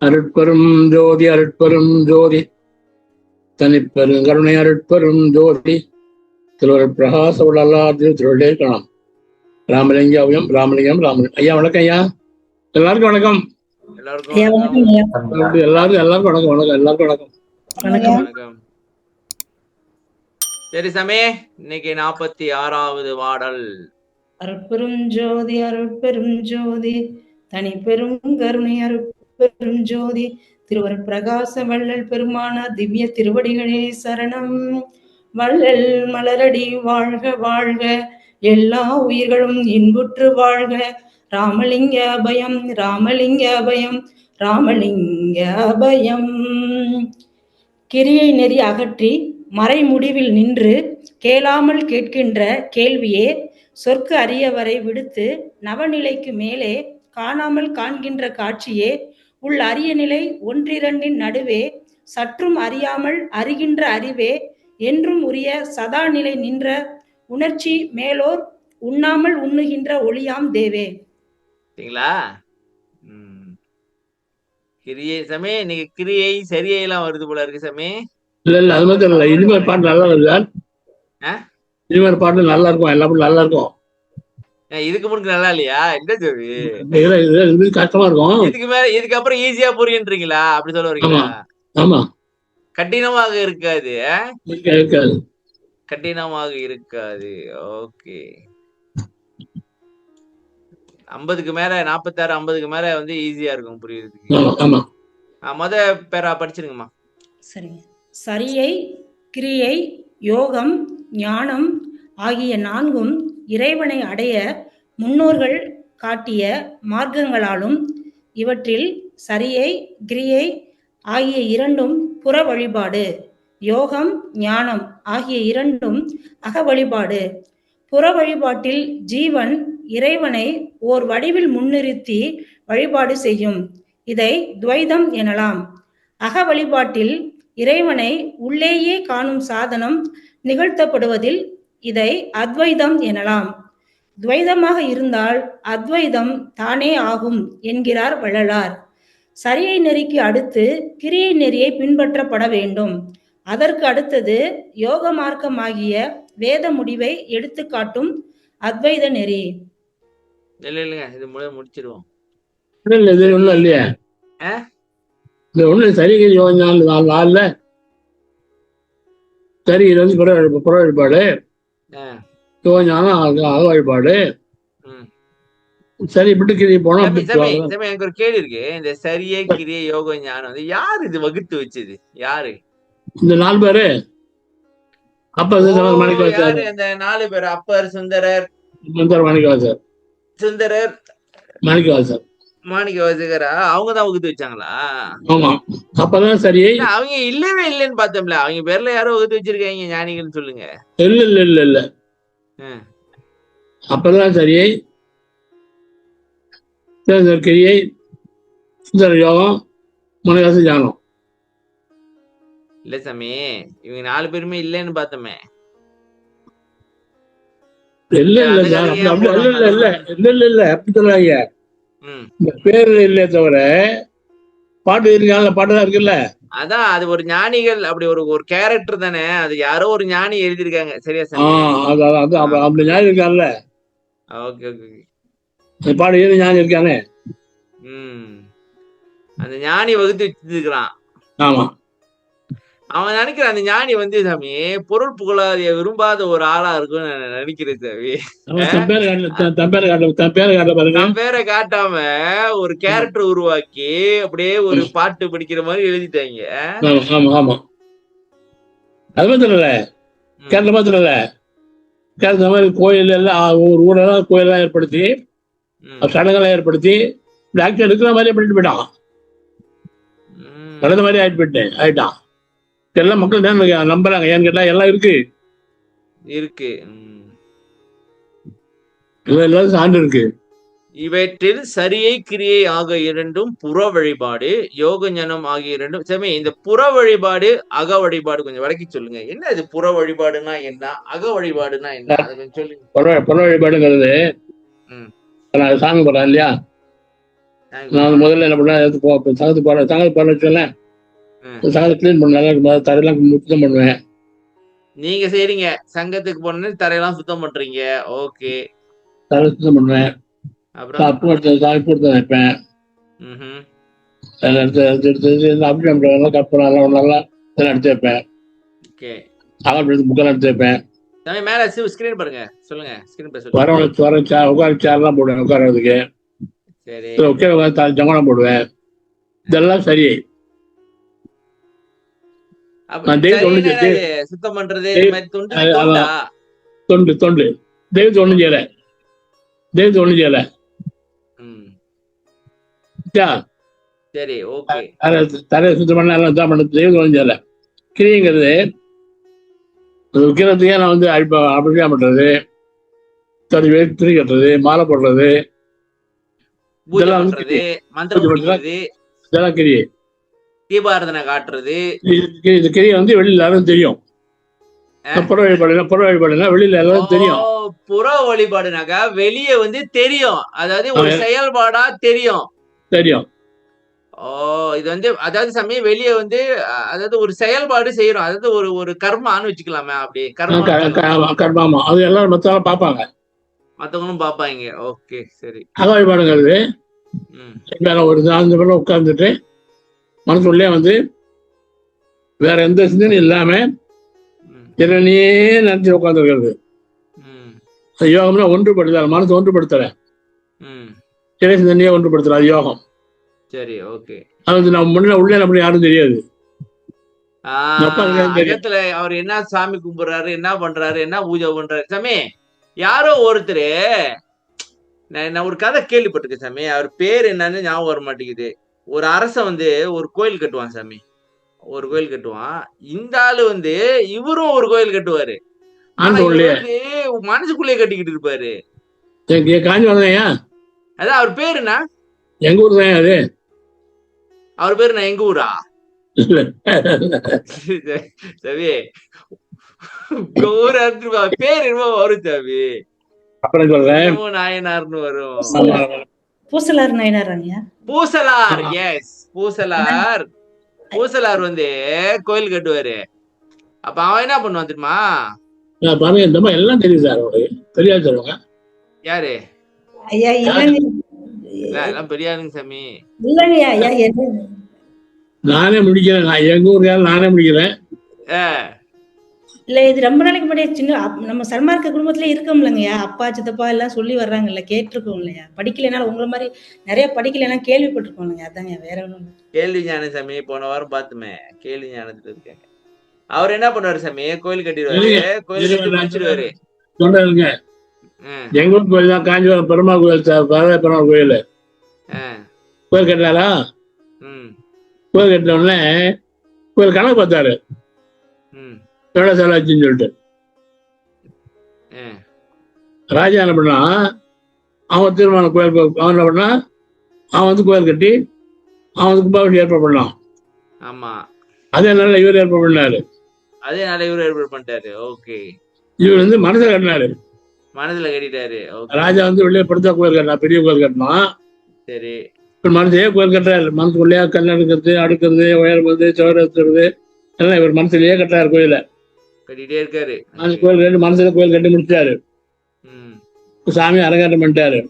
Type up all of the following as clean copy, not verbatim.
அருட்பெரும் ஜோதி அருட்பெரும் ஜோதி தனிப்பெரும் கருணை அருட்பெரும் ஜோதி திருவருட் பிரகாச உலகாதி திருவிழே காணாம். ராமலிங்கம் ராமலிங்கம் ராமலிங்கம். ஐயா வணக்கம். ஐயா எல்லாருக்கும் வணக்கம். எல்லாருக்கும் எல்லாருக்கும் வணக்கம். வணக்கம் எல்லாருக்கும் வணக்கம். வணக்கம். சரி சமே, இன்னைக்கு 46வது பாடல். அருட்பெரும் ஜோதி அருட்பெரும் ஜோதி தனிப்பெரும் கருணை அருட்பெரும் ஜோதி திருவருட் பிரகாச வள்ளல் பெருமான திவ்ய திருவடிகளே சரணம். வள்ளல் மலரடி வாழ்க வாழ்க, எல்லா உயிர்களும் இன்புற்று வாழ்க. ராமலிங்க அபயம் ராமலிங்க அபயம் ராமலிங்க அபயம். கிரியை நெறி அகற்றி மறைமுடிவில் நின்று கேளாமல் கேட்கின்ற கேள்வியே சொர்க்க அரியவரை விடுத்து நவநிலைக்கு மேலே காணாமல் காண்கின்ற காட்சியே உள் அரிய நிலை ஒன்றிரண்டின் நடுவே சற்றும் அறியாமல் அறிகின்ற அறிவே என்றும் உரிய சதா நிலை நின்ற உணர்ச்சி மேலோர் உண்ணாமல் உண்ணுகின்ற ஒளியாம் தேவே. கிரியை சமே, இன்னைக்கு கிரியை சரியை எல்லாம் வருது போல இருக்கு சமே. இல்ல அது மாதிரி இல்ல, இனிமேல் பாட்டு நல்லா வருது. இனிமேல் பாட்டு நல்லா இருக்கும், எல்லா பாட்டும் நல்லா இருக்கும். இதுக்கு முன்னாடி நல்லா இல்லையா? என்ன சொல்லி இது கஷ்டமா இருக்கும். இதுக்கு மேல இதுக்கப்புறம் ஈஸியா புரியுன்றீங்களா? அப்படி சொல்ல வரீங்களா? ஆமா, கடினமாக இருக்காது. இருக்காது, கடினமாக இருக்காது. ஓகே. 50க்கு மேல 46 50க்கு மேல வந்து ஈஸியா இருக்கும் புரியுறதுக்கு. மொத பேரா படிச்சிருங்கம்மா. சரிங்க. சரியை கிரியை யோகம் ஞானம் ஆகிய நான்கும் இறைவனை அடைய முன்னோர்கள் காட்டிய மார்க்கங்களாலும் இவற்றில் சரியை கிரியை ஆகிய இரண்டும் புற வழிபாடு, யோகம் ஞானம் ஆகிய இரண்டும் அக வழிபாடு. புற வழிபாட்டில் ஜீவன் இறைவனை ஓர் வடிவில் முன்னிறுத்தி வழிபாடு செய்யும். இதை துவைதம் எனலாம். அக வழிபாட்டில் இறைவனை உள்ளேயே காணும் சாதனம் நிகழ்த்தப்படுவதில் இதை அத்வைதம் எனலாம். துவைதமாக இருந்தால் அத்வைதம் தானே ஆகும் என்கிறார் வள்ளலார். சரியை நெறிக்கு அடுத்து கிரியை நெறியை பின்பற்றப்பட வேண்டும். அதற்கு அடுத்தது யோக மார்க்கமாகிய வேத முடிவை எடுத்து காட்டும் அத்வைத நெறி. இல்லைங்க, இது முடிச்சிருவோம். இல்லையா ஒண்ணு சரி யோகஞான சரி, இது வந்து புற வழிபாடு, யோகஞானம் அக வழிபாடு. சரி விட்டு கிரியை போனா எனக்கு ஒரு கேள்வி இருக்கு. இந்த சரியை கிரியை யோக ஞானம் வந்து யாரு இது வகுத்து வச்சது? யாரு இந்த 4 பேரு? அப்பர் யாரு அந்த 4 பேரு? அப்பர், சுந்தரர், மாணிக்கவாசகர், சுந்தரர், மாணிக்கவாசகர், மாணிக்கவாசகரா? அவங்கதான் வகுத்து வச்சாங்களா? ஆமா. அப்பதான் சரி. அவங்க இல்லவே இல்லைன்னு பார்த்தோம்ல. அவங்க பேர்ல யாரோ வகுத்து வச்சிருக்காங்க ஞானிகள் சொல்லுங்க. இல்ல அப்பதான் சரியை கிரியை சுந்தர யோகம் மணிவாச ஞானம். இல்ல சாமி, இவங்க 4 பேருமே இல்லன்னு பார்த்தோமே. இல்ல அப்படி சொல்லாங்க. இந்த பேரு இல்லையே தவிர பாட்டு இருக்காங்கல்ல, பாட்டுதான் இருக்குல்ல. அதான் அது ஒரு ஞானிகள், அப்படி ஒரு கேரக்டர் தானே. அது யாரோ ஒரு ஞானி எழுதிருக்காங்க. சரியா சாமி? அப்படி ஞானி இருக்காங்கல்ல. Okay okay. பாடு ஏது ஞானி இருக்கானே, அந்த ஞானி வகுத்து வச்சிருக்கிறான். ஆமா. அவன் நினைக்கிற அந்த ஞானி வந்து சாமி பொருள் புகழாதிய விரும்பாத ஒரு ஆளா இருக்கும்னு நினைக்கிறேன் சாமி. தன் பேரை காட்டாம ஒரு கேரக்டர் உருவாக்கி அப்படியே ஒரு பாட்டு படிக்கிற மாதிரி எழுதிட்டாங்க. அது மாத்திரல, கேரள மாத்திரல, கேரள மாதிரி கோயில் எல்லாம் ஒரு ஊரெல்லாம் கோயிலெல்லாம் ஏற்படுத்தி சடங்கெல்லாம் ஏற்படுத்தி டாக்டர் இருக்கிற மாதிரியே பண்ணிட்டு போயிட்டான். நடந்த மாதிரி ஆயிட்டான். எல்லாம் மக்கள் தான் நம்புறாங்க. ஏன்னு கேட்டா எல்லாம் இருக்கு. எல்லாம் சான்று இருக்கு. இவற்றில் சரியை கிரியை ஆகிய இரண்டும் புற வழிபாடு, யோக ஞானம் ஆகிய இரண்டும். சரி, இந்த புற வழிபாடு அக வழிபாடு கொஞ்சம் விளக்கி சொல்லுங்க. என்ன இது புற வழிபாடுனா என்ன, அக வழிபாடுனா என்ன, அதை கொஞ்சம் சொல்லுங்க. புற வழிபாடுங்கிறது சாமி போடுறான் இல்லையா, நான் முதல்ல என்ன பண்ணேன், சங்கத்துக்கு போறேன். சங்கத்துக்கு போறேன்னு வச்சுக்கோங்களேன், சங்கத்தை கிளீன் பண்ண நல்லா இருக்கும், தரையெல்லாம் சுத்தம் பண்ணுவேன். நீங்க செய்றீங்க, சங்கத்துக்கு போனோன்னு தரையெல்லாம் சுத்தம் பண்றீங்க. ஓகே. தரை சுத்தம் பண்ணுவேன். அப்புறம் பூ எடுத்து வைப்பேன். ம்ஹும். எடுத்து அப்படி கற்பனை நல்லா இதெல்லாம் எடுத்து வைப்பேன். ஓகே. புக்கெல்லாம் எடுத்து வைப்பேன். சாமி மேல ஸ்கிரீன் பாருங்க, சொல்லுங்க. ஸ்கிரீன் பேர் வர சொல்லுங்க. உட்கார சேர்லாம் போடுவேன் உட்காரதுக்கு. சரி. உட்கார ஜமானம் போடுவேன். இதெல்லாம் சரி. நான் தெய்வத்தை ஒண்ணு சரின்னா செய்ய என்னது? சுத்தம் பண்றது இந்த மாதிரி தொண்டா? தொண்டு தெய்வத்தை ஒண்ணும் செய்யல. தெய்வத்தை ஒண்ணும் செய்யல. சரி, ஓகே. தரையை சுத்தம் பண்ண எல்லாம் தான் பண்ண தெய்வத்தை ஒண்ணும் செய்யல. கிரிங்கிறது விற்கிறதுக்கே நான் வந்து அப்படியே பண்றது, துணி கட்டுறது, மாலை போடுறது, இதெல்லாம் வந்து இதெல்லாம் கிரி. தீபாராதனை காட்டுறது, இது கிரியை வந்து வெளியில எல்லாரும் தெரியும். புற வழிபாடுனா வெளியில எல்லாரும் தெரியும். புற வழிபாடுனாக்கா வெளியே வந்து தெரியும், அதாவது ஒரு செயல்பாடா தெரியும். இது வந்து அதாவது சமயம் வெளியே வந்து அதாவது ஒரு செயல்பாடு செய்யறோம், அதாவது ஒரு கர்மான்னு வச்சுக்கலாமே. அப்படி கர்மா அது எல்லாரும் மத்தவங்க பாப்பாங்க, மத்தவங்களும் பாப்பாங்க. ஓகே, சரி. அக வழிபாடுங்கிறது ஒரு 4 பேரும் உட்கார்ந்துட்டு மனசுள்ளே வந்து வேற எந்த சிந்தனையும் இல்லாம இறைவனையே நினைச்சு உட்கார்ந்துருக்கிறது. யோகம்னா ஒன்றுபடுத்தல, மனசு ஒன்றுபடுத்தல, இறை சிந்தனையே ஒன்றுபடுத்தல, அது யோகம். சரி, ஓகே. அது நம்ம முன்ன உள்ளே அப்படி யாரும் தெரியாது. அவர் என்ன சாமி கும்பிடுறாரு, என்ன பண்றாரு, என்ன பூஜை பண்றாரு. சாமி யாரோ ஒருத்தர், நான் ஒரு கதை கேள்விப்பட்டிருக்கேன் சாமி, அவர் பேர் என்னன்னு ஞாபகம் வர மாட்டேங்குது. ஒரு அரசன் வந்து ஒரு கோயில் கட்டுவான் சாமி, ஒரு கோயில் கட்டுவான். இந்த ஆளு வந்து இவரும் ஒரு கோயில் கட்டுவாரு, மனசுக்குள்ளே கட்டிக்கிட்டு இருப்பாரு. அதான் அவர் பேரு என்ன? எங்க ஊர் தான் அது. அவர் பேரு நான் எங்க ஊரா? சவி பேர் என்னமோ வரும் சாமி, அப்புறம் சொல்றேன். நாயனார்னு வரும். பூசலார் நாயனார். பூசலார், எஸ், பூசலார். பூசலார் வந்து கோயில் கட்டுவாரு. அப்ப அவன் என்ன பண்ணுவான் தெரியுமா? எல்லாம் தெரியும் சார், தெரியாது சொல்லுவாங்க. யாரு? ஐயா எல்லாம் பெரியாருங்க சாமி. இல்லைங்கய்யா, ஐயா நானே முடிக்கிறேன், எங்க ஊருக்கால நானே முடிக்கிறேன். இல்ல, இது ரொம்ப நாளைக்கு முன்னாடி சின்ன நம்ம சன்மார்க்க குடும்பத்துல இருக்கோம்லங்கய்யா, அப்பா சித்தப்பா எல்லாம் சொல்லி வர்றாங்கல்ல, கேட்டிருக்கோம் இல்லையா? படிக்கலைனாலும் உங்களை மாதிரி நிறைய படிக்கலைன்னா கேள்விப்பட்டிருக்கோம் இல்லையா? அதாங்க, வேற ஒண்ணும். கேள்வி ஞானம் சாமி போன வாரம் பார்த்துமே, கேள்வி ஞானத்துல இருக்காங்க. அவர் என்ன பண்ணுவாரு சாமி? கோயில் கட்டிடுவாரு, கோயில் கட்டி முடிச்சிருவாரு. சொல்றேங்க, எங்க ஊர் கோயில் தான், காஞ்சிபுரம் பெருமாள் கோயில், பெருமாள் கோயில். கோயில் கட்டினாரா? கோயில் கட்டின உடனே கோயில் கணக்கு பார்த்தாரு, எவ்வளவு செலவாச்சுன்னு சொல்லிட்டு. ராஜா என்ன பண்ணா, அவன் தீர்மானம் கோயில், அவன் என்ன பண்ணா, அவன் வந்து கோயில் கட்டி அவன் வந்து கும்பாபிஷேகம் ஏற்பாடு பண்ணான். ஆமா, அதே நாள் இவர் ஏற்பாடு பண்ணாரு. அதே நாள் இவர் ஏற்பாடு பண்ணிட்டாரு. ஓகே. இவர் வந்து மனசுல கட்டினாரு, மனசுல கட்டிட்டாரு. ராஜா வந்து வெளியே படுத்தா கோயில் கட்டினா, பெரிய கோயில் கட்டினான். சரி. மனசையே கோயில் கட்டுறாரு, மனசுக்குள்ளேயே கல் எடுக்கிறது, அடுக்கிறது, உயர்வது, சோறு எடுத்துறது எல்லாம் இவர் மனசுலயே கட்டுறாரு, கோயில கட்டிட்டே இருக்காரு. கோயில் கட்டி மனசுல கோயில் கட்டி முடிச்சாரு. சாமி அரங்காட்டம் பண்ணிட்டாரு,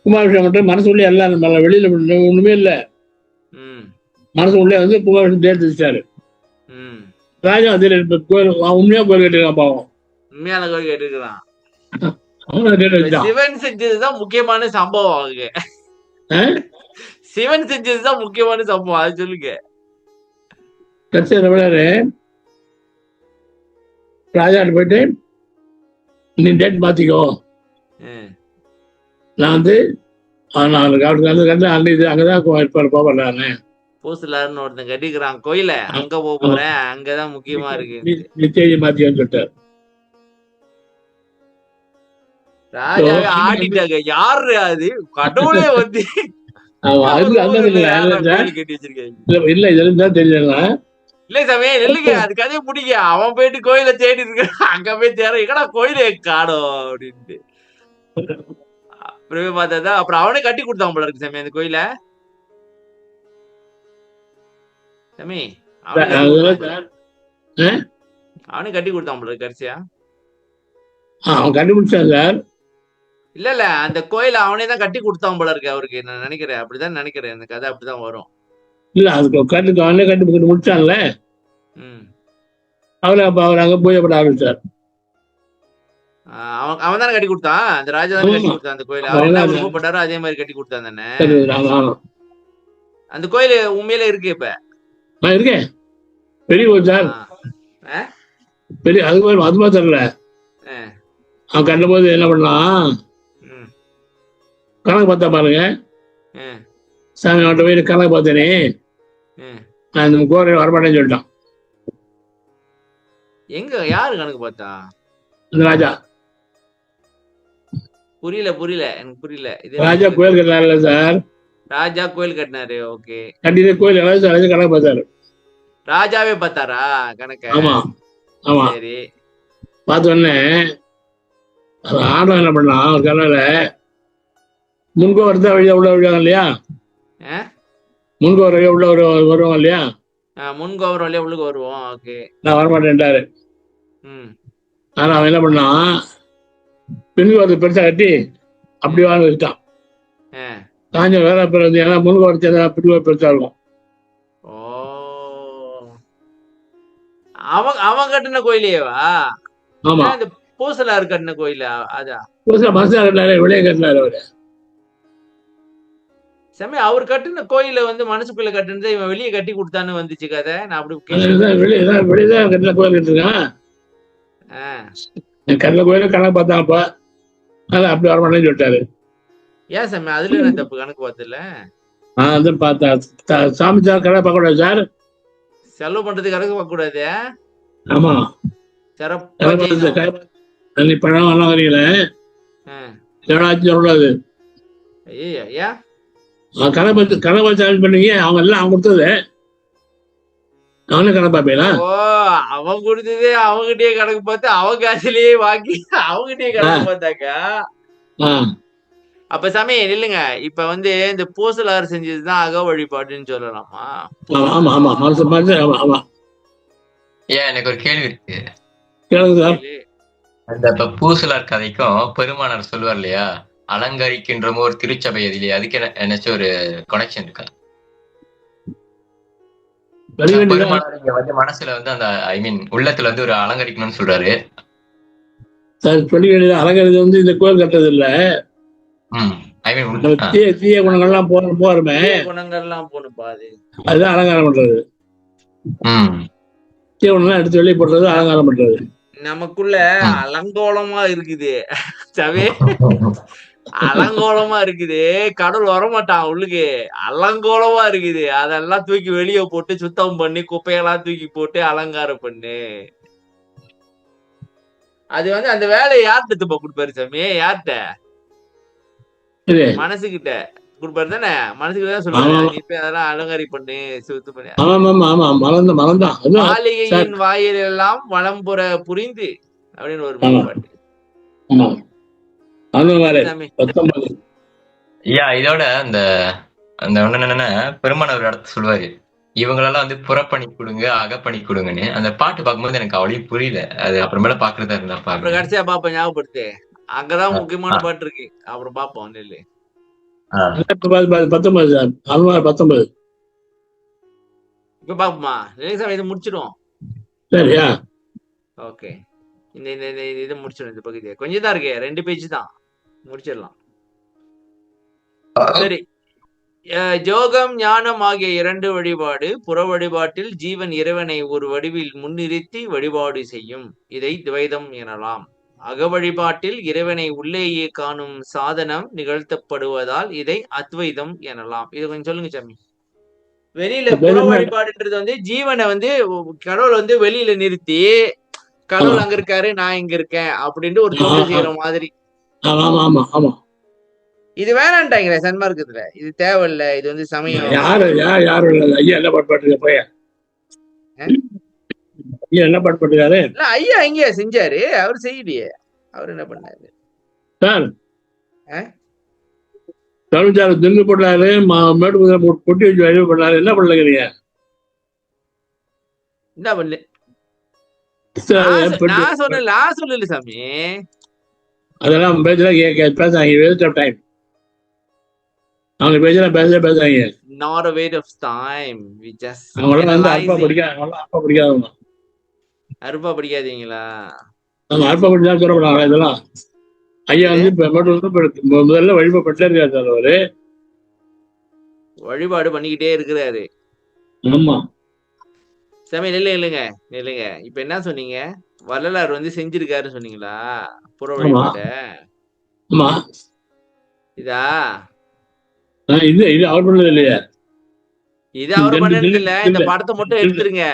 கும்பாபிஷேகம் பண்ணிட்டு மனசுக்குள்ளே எல்லாம் வெளியில ஒண்ணுமே இல்ல, மனசு உள்ளே வந்து கும்பாபிஷேகம் தேர்த்து வச்சாரு. ராஜா வந்து கோயில் உண்மையா கோயில் கட்டிருக்கான், பாவம் உண்மையான கோயில் கட்டிருக்கான். சிவன் செஞ்சதுதான் முக்கியமான சம்பவம். அவங்க சிவன் செஞ்சதுதான் முக்கியமான சம்பவம், அது சொல்லுங்க. ராஜாட்டு போயிட்டு, நீ டேட் மாத்திக்கோ, நான் வந்து அங்கதான் போவேன், நானு பூசலாருன்னு ஒருத்தன் கட்டிக்கிறான் கோயில, அங்க போறேன், அங்கதான் முக்கியமா இருக்கு, நீ தேதி மாத்திக்கோன்னு சொல்லிட்டாரு. ராஜாவே ஆடிட்டாங்க, யாரு அது? கடவுளே வந்து இல்ல, இதெல்லாம் தெரியல. இல்ல சாமி, இல்லைங்க, அது கதையை பிடிக்க. அவன் போயிட்டு கோயில தேடி இருக்க, அங்க போய் தேட எங்கடா கோயிலே காணோம் அப்படின்ட்டு. அப்புறமே பார்த்தா அப்புறம் அவனே கட்டி கொடுத்தான் போல இருக்கு சாமி அந்த கோயில. சாமி அவனே கட்டி கொடுத்தான் போல. அவனே கட்டி கொடுத்தான் போல இருக்கு கடைசியா. அவன் கண்டுபிடிச்சான் சார். இல்ல அந்த கோயில அவனே தான் கட்டி கொடுத்தான் போல இருக்கு அவருக்கு. நான் நினைக்கிறேன் அப்படிதான் நினைக்கிறேன். இந்த கதை அப்படிதான் வரும். இல்ல அதுக்கு அவனே கண்டுபிடிச்சு முடிச்சான்ல. அவர் அங்க பூஜை பண்ண ஆரம்பிச்சார். அவன் தானே கட்டி கொடுத்தான். அந்த ராஜா தானே கட்டி கொடுத்தான் அந்த கோயில. அவர் என்ன விருப்பப்பட்டாரோ அதே மாதிரி கட்டி கொடுத்தான் தானே. அந்த கோயில் உண்மையில இருக்கு இப்ப. இருக்கேன் பெரிய கோயில் சார். பெரிய அது மாதிரி தெரியல. அவன் கண்டும் போது என்ன பண்ணலாம், கணக்கு பார்த்தா பாருங்க சாமி அவன்கிட்ட போய் கணக்கு பார்த்தேனே நான் இந்த கோரையில வரமாட்டேன்னு சொல்லிட்டான். எங்க யாரு கணக்கு பார்த்தா? அந்த ராஜா. புரியல எனக்கு புரியல. ராஜா கோயில் கட்டினார்ல சார். ராஜா கோயில் கட்டினாரு. ஓகே. கட்டின கோயில் கணக்கு பார்த்தாரு. ராஜாவே பார்த்தாரா கணக்கு? ஆமா ஆமா. சரி. பார்த்த உடனே ஆடம் என்ன பண்ணலாம், ஒரு கனால முன்கோவர் தான் வழியா உள்ள வருவாங்க இல்லையா, முன்கோவர் வழியா உள்ள வருவாங்க இல்லையா, முன்கோவர் வழியா உள்ளுக்கு வருவோம். ஓகே. நான் வரமாட்டேன்ட்டாரு. ஆனா அவன் என்ன பண்ணான், பின்கோரத்தை பெருசா கட்டி அப்படி வாங்க வச்சுட்டான். காஞ்ச வேற பிறகு ஏன்னா முன்கோவர் பின்கோவர் பெருசா இருக்கும். அவன் கட்டின கோயிலேவா? ஆமா. பூசலார் கட்டின கோயிலா? அதான் மனசா கட்டினாரு, வெளியே கட்டினாரு அவரு. சமய அவர் கட்டின கோயில மனசுக்குள்ள கட்டினது இவன் வெளியே கட்டி கொடுத்தான்னு வந்துச்சு கதை. நான் அப்படி வெளியதான் கட்டின கோயில் கட்டிருக்கான். கட்டின கோயில கணக்கு பார்த்தான்ப்பா, அதான் அப்படி வரமாட்டேன்னு சொல்லிட்டாரு. ஏன் சாமி அதுல என்ன தப்பு கணக்கு பார்த்தல? பார்த்தா சாமி சார் கணக்கு பார்க்க கூடாது சார். செலவு பண்றதுக்கு கணக்கு பார்க்க கூடாது. ஆமா. நீ பணம் எல்லாம் வரீங்கள எவ்வளவு சொல்லக்கூடாது. கணக்கு சார்ஜ் பண்ணீங்க அவங்க எல்லாம் அவன் கொடுத்தது அவனே கணக்கு பார்ப்பீங்களா? அவன் கொடுத்ததே அவங்ககிட்டயே கணக்கு பார்த்து அவங்க காசுலயே வாங்கி அவங்ககிட்டயே கணக்கு பார்த்தாக்கா. அப்ப சாமி இல்லைங்க, இப்ப இந்த பூசலாறு செஞ்சதுதான் அக வழிபாடுன்னு சொல்லலாமா? ஆமா ஆமா ஆமா. ஏன் எனக்கு ஒரு கேள்வி இருக்கு. அந்த பூசலார் கதைக்கும் பெருமானார் சொல்லுவார் இல்லையா, அலங்கரிக்கின்ற ஒரு திருச்சபை அதிலே, அதுக்கு என்னச்சும் ஒரு கனெக்ஷன் இருக்கா? பெருமானார் மனசுல அந்த ஐ மீன் உள்ளத்துல ஒரு அலங்கரிக்கணும்னு சொல்றாரு. அலங்கரிக்கிறது இந்த கோயில் கட்டுறது இல்ல. தீய குணங்கள்லாம் போறமே, குணங்கள்லாம் போகணும்பா. அதுதான் அலங்காரம் பண்றது. தீய குணம்லாம் எடுத்து வெளியே போடுறது அலங்காரம் பண்றது. நமக்குள்ள அலங்கோலமா இருக்குது சவே, அலங்கோலமா இருக்குது. கடவுள் வரமாட்டான் உள்ளுக்கு, அலங்கோலமா இருக்குது. அதெல்லாம் தூக்கி வெளியே போட்டு சுத்தம் பண்ணி குப்பையெல்லாம் தூக்கி போட்டு அலங்காரம் பண்ணு. அது அந்த வேலையை யார்கிட்ட துப்ப கொடுப்பாரு சாமி? யார்கிட்ட? மனசுகிட்ட கொடுப்பாரு தானே. மனசுக்குதான் சொல்லுவாங்க, இப்ப அதெல்லாம் அலங்காரி பண்ணு சுத்து பண்ணு. மாளிகையின் வாயில் எல்லாம் வளம்புற புரிந்து அப்படின்னு ஒரு பாட்டு. இதோட அந்த என்னன்னா பெருமானார் ஒரு இடத்த சொல்லுவாரு, இவங்களெல்லாம் புறப்பணி கொடுங்க அகப்பணி கொடுங்கன்னு. அந்த பாட்டு பார்க்கும்போது எனக்கு அவ்வளவு புரியல. அது அப்புறமேல பாக்குறதா இருந்தா அப்புறம் கடைசியா பாப்பேன், ஞாபகப்படுத்து. அங்கதான் முக்கியமான பாட்டு இருக்கு, அப்புறம் பாப்போம். இல்ல 19 இப்ப பாப்போமா? இதை முடிச்சிடும். சரியா? ஓகே. இந்த இதை முடிச்சிடும். இந்த பகுதியை கொஞ்சம் தான் இருக்கு, 2 பேஜ் தான், முடிச்சிடலாம். சரி. யோகம் ஞானம் ஆகிய 2 வழிபாடு. புற வழிபாட்டில் ஜீவன் இறைவனை ஒரு வடிவில் முன்னிறுத்தி வழிபாடு செய்யும். இதை துவைதம் எனலாம். அக வழிபாட்டில் இறைவனை உள்ளேயே காணும் சாதனம் நிகழ்த்தப்படுவதால் இதை அத்வைதம் எனலாம். இது கொஞ்சம் சொல்லுங்க சாமி. வெளியில புற வழிபாடுன்றது ஜீவனை கடவுள் வெளியில நிறுத்தி, கடவுள் அங்க இருக்காரு நான் இங்க இருக்கேன் அப்படின்ட்டு ஒரு தொண்டு செய்யற மாதிரி. இது வேணான்ட்டாங்களே சன்மார்க்கத்துல. இது தேவையில்ல, இது சமயம். என்ன பாட்டு ஐயா எங்கயா செஞ்சாரு? அவர் செய்யலையே. அவர் என்ன பண்ணாரு? தொழிற்சாலை திண்டு போட்டாரு, மேட்டு குதிரை கொட்டி வச்சு வழிவு பண்ணாரு. என்ன பண்ணுறீங்க? என்ன பண்ணு நான் சொல்லல சாமி. அதெல்லாம் பேசலாம் பேசுறாங்க, வேஸ்ட் ஆஃப் டைம். அவங்க பேசலாம் பேசுறாங்க. Not a waste of time. We just அவங்களாம் வந்து அப்பா படிக்காதவங்க. அருப்பா படிக்காதீங்களா? நம்ம அப்பா படிச்சா சொல்லப்படாங்களா இதெல்லாம்? ஐயா வந்து முதல்ல வழிபாடு இருக்காரு, அவரு வழிபாடு பண்ணிக்கிட்டே இருக்கிறாரு. ஆமா சாமி இல்லைங்க. இப்ப என்ன சொன்னீங்க? வள்ளலார் வந்து செஞ்சிருக்காருன்னு சொன்னீங்களா புற வழிபாட? ஆமா. இதா இது அவர் பண்ணது இல்லையா? இது அவர் பண்ணது இல்ல. இந்த படத்தை மட்டும் எடுத்துருங்க.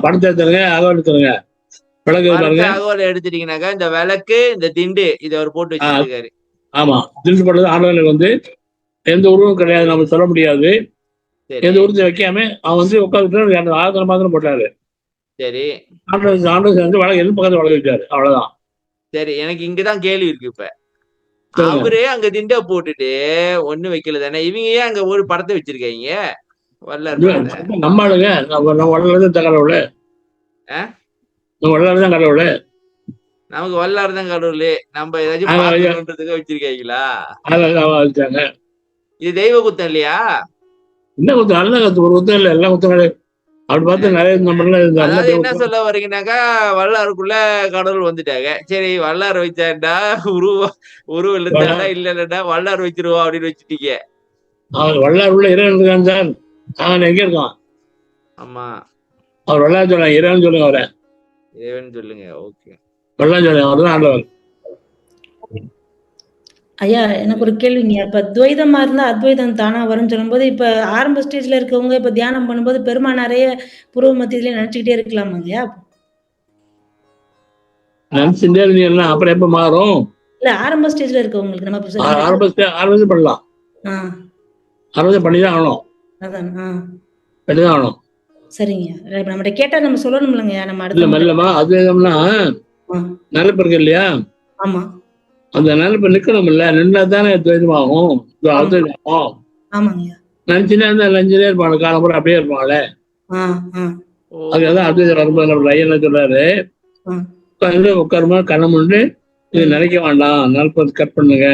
படத்தை எடுத்துருங்க, அகவல் எடுத்துருங்க. அகவல் எடுத்துட்டீங்கன்னாக்கா இந்த விளக்கு, இந்த திண்டு இதை அவர் போட்டு வச்சிருக்காரு. ஆமா, திண்டு போட்டது ஆண்டவனுக்கு வந்து எந்த உருவம் கிடையாது, நம்ம சொல்ல முடியாது. எந்த உருவத்தை வைக்காம அவன் வந்து உட்காந்துட்டு ஆதரவு மாத்திரம் போட்டாரு. சரி, ஆண்டவர் வந்து வளர்க்க எது பக்கத்துல வளர்க்க வச்சாரு, அவ்வளவுதான். சரி, எனக்கு இங்கதான் கேள்வி இருக்கு. இப்ப அவரே அங்க திண்ட போட்டுட்டு ஒண்ணு வைக்கல தானே, இவங்க ஏன் அங்க ஒரு படத்தை வச்சிருக்காங்க? நம்ம ஆளுங்க, நம்ம வள்ளலார் தான் கடவுள். வள்ளலார் தான் கடவுள். நமக்கு வள்ளலார் தான் கடவுள். நம்ம ஏதாச்சும் வச்சிருக்கீங்களா? வச்சாங்க. இது தெய்வ குத்தம் இல்லையா? என்ன குத்தம்? நல்ல குத்தம், ஒரு குத்தம் இல்ல, எல்லா குத்தம். அப்படி பார்த்து நிறைய அதாவது என்ன சொல்ல வரீங்கன்னாக்கா, வல்லாருக்குள்ள கடவுள் வந்துட்டாங்க. சரி, வல்லார் வச்சாண்டா உருவம் இருந்தாண்டா இல்லடா வல்லார் வச்சிருவோம் அப்படின்னு வச்சுட்டீங்க. அவர் வல்லார் உள்ள இறைவன் இருக்கான் சார். அவன் எங்க இருக்கான்? ஆமா, அவர் வல்லார் சொல்லுங்க, இறைவன் சொல்லுங்க, அவரை இறைவன் சொல்லுங்க. ஓகே, வல்லார் சொல்லுங்க, அவர் தான் ஆண்டவர். ஐயா, எனக்கு ஒரு கேள்விங்க. இப்ப துவைதமா இருந்தா அத்வைதம் தானா வரும்னு சொல்லும்போது, இப்ப ஆரம்ப ஸ்டேஜ்ல இருக்கவங்க இப்ப தியானம் பண்ணும்போது பெருமானாரையே புருவ மத்தியிலே நினைச்சுக்கிட்டே இருக்கலாமாங்கய்யா? நினைச்சுட்டே இருந்தீங்கன்னா அப்புறம் எப்ப மாறும்? இல்ல, ஆரம்ப ஸ்டேஜ்ல இருக்கவங்களுக்கு நம்ம ஆரம்பம் பண்ணலாம். ஆரம்பம் பண்ணிதான் ஆகணும். அதான் பண்ணிதான் ஆகணும். சரிங்க. நம்மகிட்ட கேட்டா நம்ம சொல்லணும் இல்லைங்கய்யா? நம்ம அடுத்த மெல்லமா அத்வைதம்னா நினைப்பு இருக்கு இல்லையா? ஆமா, அந்த நினைப்பு நிக்கணும் இல்ல, நின்னா தானே துவைதமாகும். நினைச்சுனே இருந்தா லஞ்சினே இருப்பாங்க, காலம்புறம் அப்படியே இருப்பாங்களே. அதுதான் அத்வைதம் வரும்போது நம்ம ஐயா என்ன சொல்றாரு, உட்காருமா கண்ணை முன்னு இது நினைக்க வேண்டாம், நினைப்பது கட் பண்ணுங்க.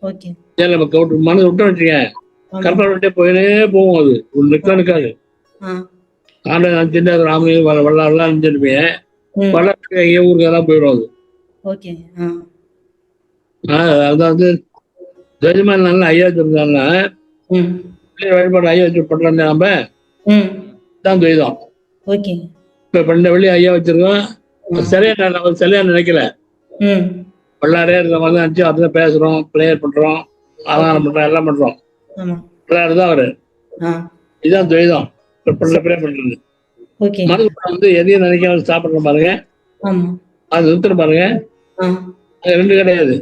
நம்ம மனதை விட்டு வச்சுக்க, கற்பனை விட்டே போயினே போகும். அது ஒரு நிக்காது. ஆண்ட நினைச்சுட்டு ராமையும் வல்லாரெல்லாம் நினைச்சிருப்பீங்க, வல்லாருக்கு எங்கேயோ ஊருக்கு எல்லாம் போயிடும் அது. அதாவது துவைதமா நல்லா ஐயா வச்சிருந்தாங்கன்னா வழிபாடு ஐயா வச்சு பண்றோம் நாம தான் துவைதம். இப்ப பண்ட வழி ஐயா வச்சிருக்கோம், சரியா நினைக்கல, வல்லாரே இருந்த மாதிரி நினைச்சு அதுதான் பேசுறோம், பிரேயர் பண்றோம், ஆதாரம் பண்றோம், எல்லாம் பண்றோம். வல்லாரு தான் அவரு. இதுதான் துவைதம், பிரேயர் பண்றது. மனசுக்குள்ள வந்து எதையும் நினைக்காம சாப்பிடுற பாருங்க, அது நிறுத்துற பாருங்க, அது ரெண்டு கிடையாது.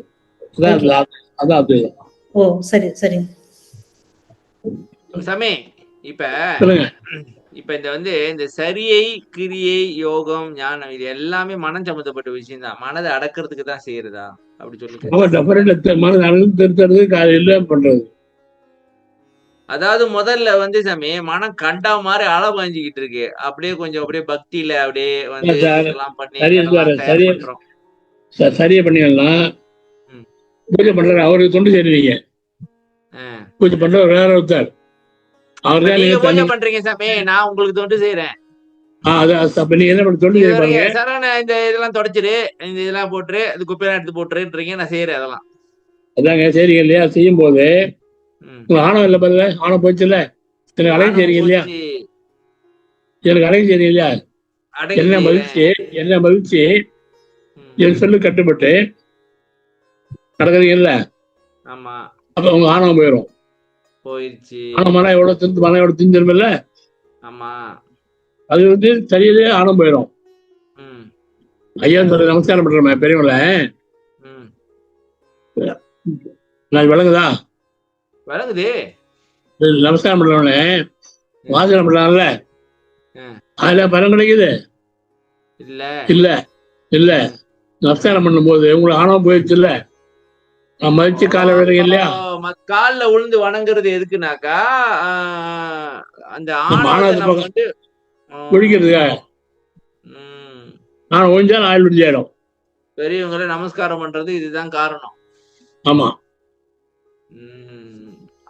அதான் அத்வைதம். சாமி, இப்ப இந்த வந்து இந்த சரியை, கிரியை, யோகம், ஞானம் இது எல்லாமே மனம் சம்பந்தப்பட்ட விஷயம் தான். மனதை அடக்கிறதுக்கு தான் செய்யறதா அப்படி சொல்லுங்க. மனதை திருத்துறது பண்றது. அதாவது முதல்ல வந்து சாமி மனம் கண்டா மாதிரி அளவு வாங்கிக்கிட்டு இருக்கு, அப்படியே கொஞ்சம் அப்படியே பக்தியில அப்படியே வந்து சரியா பண்ணிடலாம். பூஜை பண்றாரு, அவருக்கு தொண்டு செய்றீங்க. பூஜை பண்ற வேற ஒருத்தர், அவரு பூஜை பண்றீங்க சாமி, நான் உங்களுக்கு தொண்டு செய்யறேன். நீங்க என்ன பண்ண தொண்டு செய்யறீங்க? சரண இந்த இதெல்லாம் தொடச்சிரு, இந்த இதெல்லாம் போட்டுரு, அது குப்பையெல்லாம் எடுத்து போட்டுருன்றீங்க, நான் செய்யறேன். அதெல்லாம் அதாங்க செய்றீங்க இல்லையா? செய்யும் போது ஆணவம் இல்ல பாருங்க, ஆணவம் போச்சு இல்ல, எனக்கு அழகு செய்றீங்க இல்லையா? எனக்கு அழகு செய்றீங்க இல்லையா? என்ன மகிழ்ச்சி என் சொல்லு கட்டுப்பட்டு நடக்கிறீங்கல்ல, அப்ப உங்க ஆணவம் போயிடுச்சு. ஆணவம் எவ்வளவு திஞ்சிரும் இல்ல, அது வந்து சரியிலே ஆணவம் போயிடும். ஐயா சொல்ற நமஸ்காரம் பண்றோமே பெரியவங்கள, நான் விளங்குதா? விளங்குது. நமஸ்காரம் பண்றவனே வாசனை பண்றாங்கல்ல, அதுல பலம் கிடைக்குது இல்ல? இல்ல, நமஸ்காரம் பண்ணும் போது உங்களுக்கு ஆணவம் போயிடுச்சு இல்ல, மதிச்சு காலை விடுறீங்க இல்லையா? கால்ல உழுந்து வணங்குறது எதுக்குனாக்கா அந்த ஆணவத்தை மானத்தை நம்ம வந்து குடிக்கிறதுக்காக. நான் ஒழிஞ்சா ஆயுள் விடுஞ்சாயிடும். பெரியவங்களை நமஸ்காரம் பண்றது இதுதான் காரணம். ஆமா.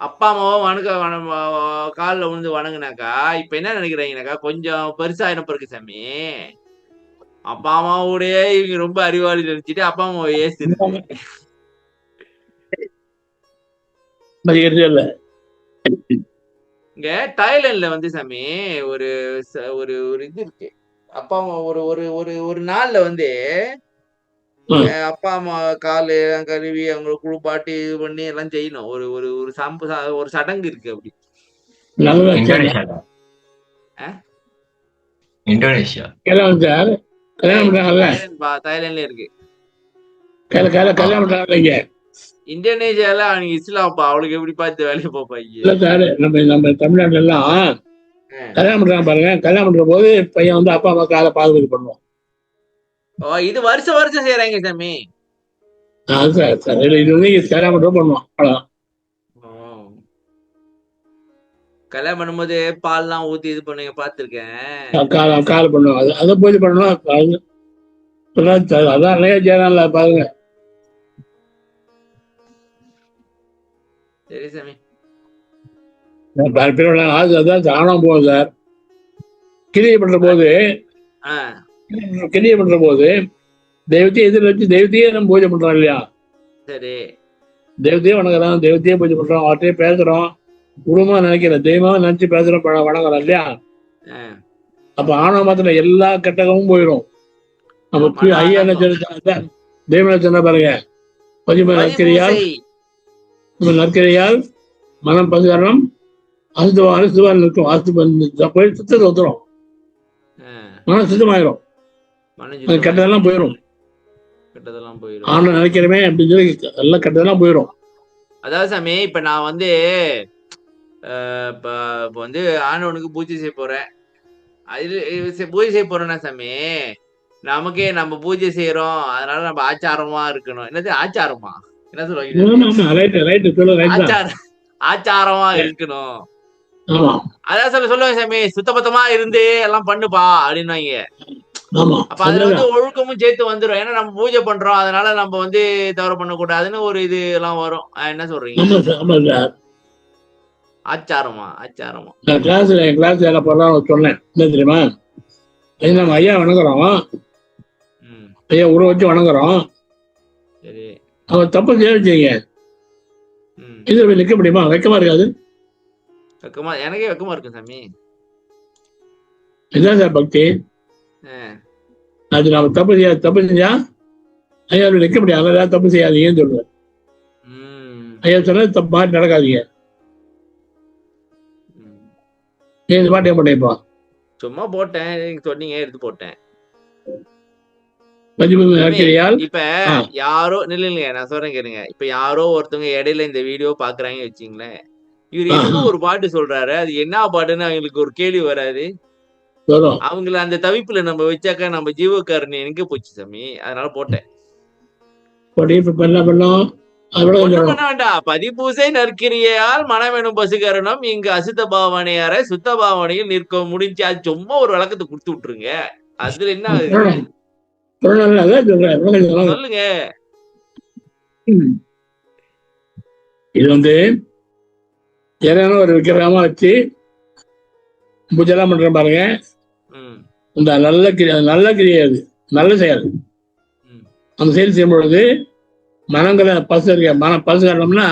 அப்பா அம்மாவோ காலில் விழுந்து வணங்குனாக்கா இப்ப என்ன நினைக்கிறீங்கனாக்கா கொஞ்சம் பெருசா இருக்கு சாமி. அப்பா அம்மாவோடய இவங்க ரொம்ப அறிவாளி நினைச்சிட்டு அப்பா அம்மாவை ஏசிருக்கு. இங்க தாய்லாந்துல வந்து சாமி ஒரு ஒரு ஒரு இது இருக்கு. அப்பா அம்மா ஒரு ஒரு ஒரு ஒரு நாள்ல வந்து அப்பா அம்மா காலு கழுவி அவங்களை குளிப்பாட்டி இது பண்ணி எல்லாம் செய்யணும். ஒரு ஒரு ஒரு ஒரு சடங்கு இருக்கு. அப்படி இந்தோனேஷியா தாய்லாந்துல இருக்கு. இந்தோனேஷியால அவனுக்கு இஸ்லாம்ப்பா, அவளுக்கு எப்படி பார்த்து வேலையை பார்ப்பாங்க. இல்ல சார், நம்ம தமிழ்நாட்டுல எல்லாம் கல்யாணம் பண்றாங்க பாருங்க. கல்யாணம் பண்ற போது பையன் வந்து அப்பா அம்மா காலை பாதுகாப்பு பண்ணுவோம். இது வருஷம் செய்யறாங்க சாமி. இது வந்து கல்யாணம் பண்ற பண்ணுவோம். கல்யாணம் பண்ணும்போது பால் எல்லாம் ஊத்தி இது பண்ணுங்க பாத்துருக்கேன். கால் பண்ணுவோம். அதை பூஜை பண்ணணும். அதான் செய்யறான்ல பாருங்க. சரி சாமி. அதான் தானம் போகும் சார். கிரியை பண்ற போது தெய்வத்தையே எதிர் வச்சு தெய்வத்தையே நம்ம பூஜை பண்றோம் இல்லையா? சரி. தெய்வத்தையே வணங்குறோம், தெய்வத்தையே பூஜை பண்றோம், அவர்கிட்டயே பேசுறோம், குடும்பமா நினைக்கிறோம், தெய்வமா நினைச்சு பேசுறோம், வணங்குறோம் இல்லையா? அப்ப ஆணவ மாத்திர எல்லா கெட்டகமும் போயிடும். நம்ம ஐயா தெய்வம் சொன்ன பாருங்க, நற்கரியால் மனம் பசுகரணம் அசுத்தமான சுவால் இருக்கும். போய் சுத்தத்தை ஒத்துரும், மனம் சுத்தமாயிரும், கெட்டதெல்லாம் போயிடும். ஆனா நினைக்கிறமே அப்படின்னு சொல்லி எல்லாம் கெட்டதெல்லாம் போயிடும். அதாவது சாமி இப்ப நான் வந்து இப்ப வந்து ஆண்டவனுக்கு பூஜை செய்ய போறேன். பூஜை செய்ய போறேன்னா சாமி, நமக்கே நம்ம பூஜை செய்யறோம், அதனால நம்ம ஆச்சாரமா இருக்கணும். என்னது ஆச்சாரமா? என்ன சொல்லுவாங்க? ஆச்சாரமா இருக்கணும். அதான் சொல்லுவாங்க சாமி, சுத்தபத்தமா இருந்து எல்லாம் பண்ணுப்பா அப்படின்னுவாங்க. அப்ப அதுல வந்து ஒழுக்கமும் சேர்த்து வந்துடும். ஏன்னா நம்ம பூஜை பண்றோம், அதனால நம்ம வந்து தவறு பண்ணக்கூடாதுன்னு ஒரு இது எல்லாம் வரும். என்ன சொல்றீங்க? ஆச்சாரமா? கிளாஸ்ல சொன்னேன் என்ன தெரியுமா? நம்ம ஐயா வணங்குறோம், ஐயா உருவ வச்சு வணங்குறோம். சரி. அவன் தப்பு செய்ய இது நிக்க முடியுமா? வெக்கமா இருக்காது? எனக்கே வெக்கமா இருக்கு சாமி. இதுதான் சார் பக்தி. அது நம்ம தப்பு செஞ்சா ஐயா நிக்க முடியாது. அதெல்லாம் தப்பு செய்யாதீங்கன்னு சொல்லுவேன். ஐயா சொன்னா தப்பு மாட்டி நடக்காதீங்க. இந்த பாட்டு ஏன் பண்ணேப்பா? சும்மா போட்டேன், நீங்க சொன்னீங்க எடுத்து போட்டேன். இப்ப யாரோ இல்லைங்க, நான் சொல்றேன் கேளுங்க. இப்ப யாரோ ஒருத்தவங்க இடையில இந்த வீடியோ பாக்குறாங்க வச்சுங்களேன், இவர் எதுக்கும் ஒரு பாட்டு சொல்றாரு, அது என்ன பாட்டுன்னு அவங்களுக்கு ஒரு கேள்வி வராது. அவங்கள அந்த தவிப்புல நம்ம வச்சாக்கா நம்ம ஜீவகாரணி எங்க போச்சு சாமி. அதனால போட்டேன். பதிபூசை நற்கிரியால் மனமெனும் பசுகரணம் இங்கு அசுத்த பாவனையார சுத்த பாவனையில் நிற்க முடிஞ்சு. அது சும்மா ஒரு விளக்கத்தை கொடுத்து விட்டுருங்க. அதுல என்ன சொல்லுங்க. இது வந்து ஏன்னா ஒரு விக்கிரகமா வச்சு பூஜைலாம் பண்ற பாருங்க. இந்த நல்ல கிரியை, அது நல்ல செயல். அந்த செயல் செய்யும் பொழுது மனங்களை பசு இருக்க மனம் பசு காரணம்னா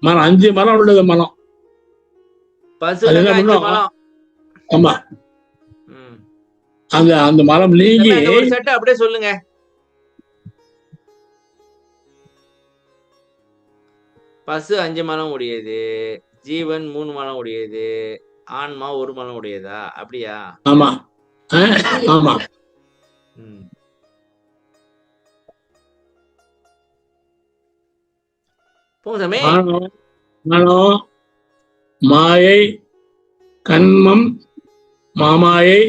மனம் 5 மனம் உள்ளது. மனம் ஆமா, அந்த மரம் நீங்கி அப்படியே சொல்லுங்க. பசு 5 மனம் உடையது, ஜீவன் 3 மனம் உடையது, ஆன்மா 1 மனம் உடையதா? அப்படியா? ஆமா ஆமா. மனம், மாயை, கண்மம், மாமாயை,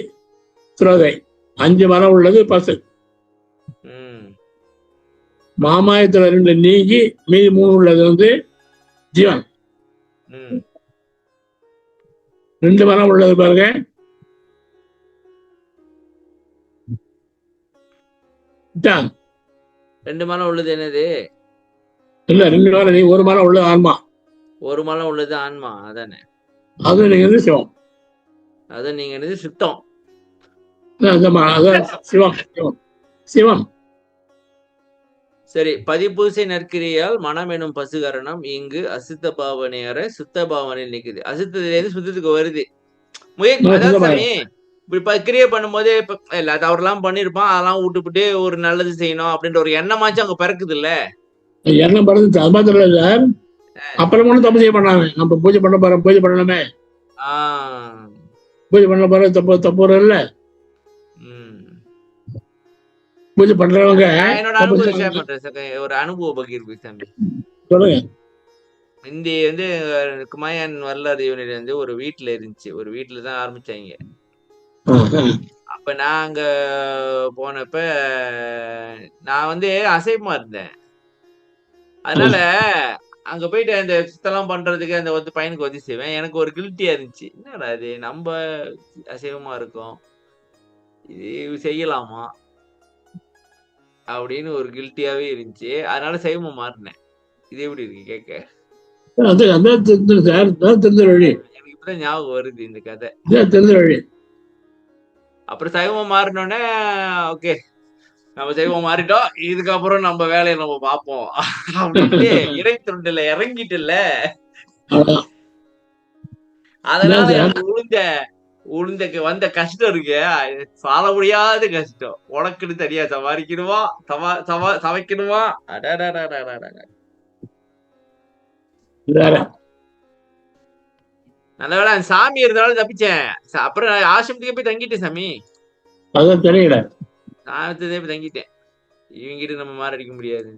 துரோகை 5 மனம் உள்ளது பசு. மாமாயத்துல 2 நீங்கி மீதி 3 உள்ளது வந்து ஜீவன். ம் 2 மனம் உள்ளது பாருங்க. இதான். 2 மலம் உள்ளது என்னது? இல்ல 2 மனம் நீ 1 மனம் உள்ளது ஆன்மா. 1 மலம் உள்ளது ஆன்மா. அதானே? அது நீங்க வந்து சிவம். அது நீங்க என்னது? சித்தம். அதான் சிவம் சிவம் சிவம். சரி. பதிப்பூசை நற்கிரியால் மனம் எனும் பசுகரணம் இங்கு அசுத்த பாவனையற சுத்த பாவனை நிக்குது. அசுத்தத்திலேருந்து சுத்தத்துக்கு வருது. அதாவது சாமி இப்ப கிரியை பண்ணும்போது இப்ப இல்ல தவறுலாம் பண்ணிருப்பான், அதெல்லாம் விட்டுப்புட்டு ஒரு நல்லது செய்யணும் அப்படின்ற ஒரு எண்ணமாச்சும் அங்க பிறக்குது இல்ல? எண்ணம் படுறது அது மாத்திரம் இல்ல சார். அப்புறம் ஒன்றும் தப்பு செய்ய பண்ணாங்க. நம்ம பூஜை பண்ண போறோம், பூஜை பண்ணணுமே, பூஜை பண்ண போற தப்பு இல்ல. பூஜை பண்றவங்க என்னோட அனுபவம் ஷேர் பண்றேன் சார். ஒரு அனுபவ பகிர்வு சாமி. சொல்லுங்க. இந்த வந்து குமாயன் வரலாறு யூனிட் வந்து ஒரு வீட்டுல இருந்துச்சு. ஒரு வீட்டுல தான் ஆரம்பிச்சாங்க. அப்ப நான் அங்க போனப்ப நான் வந்து அசைவமா இருந்தேன். அதனால அங்க போயிட்டு அந்த சுத்தெல்லாம் பண்றதுக்கு அந்த வந்து பையனுக்கு உதவி செய்வேன். எனக்கு ஒரு கில்ட்டியா இருந்துச்சு. என்னடா இது நம்ம அசைவமா இருக்கோம், இது செய்யலாமா அப்படின்னு ஒரு கில்ட்டியாவே இருந்துச்சு. அதனால சைவமா மாறினேன். இது எப்படி இருக்கு கேட்க? எனக்கு இப்பதான் ஞாபகம் வருது இந்த கதை. அப்புறம் சைவம் மாறினோடனே ஓகே நம்ம சைவம் மாறிட்டோம், இதுக்கப்புறம் நம்ம வேலையை நம்ம பார்ப்போம் அப்படின்ட்டு இறை தொண்டுல இறங்கிட்டுல. அதனால எனக்கு உளுந்தக்கு வந்த கஷ்டம் இருக்கு, சால முடியாத கஷ்டம். உனக்குன்னு தனியா சமாளிக்கணுமா, சமைக்கணுமா. நல்லவேளை அந்த சாமி இருந்தாலும் தப்பிச்சேன். அப்புறம் ஆசிரமத்துக்கு போய் தங்கிட்டேன் சாமி. சாணத்ததே போய் தங்கிட்டேன். இவங்கிட்ட நம்ம மாற அடிக்க முடியாது.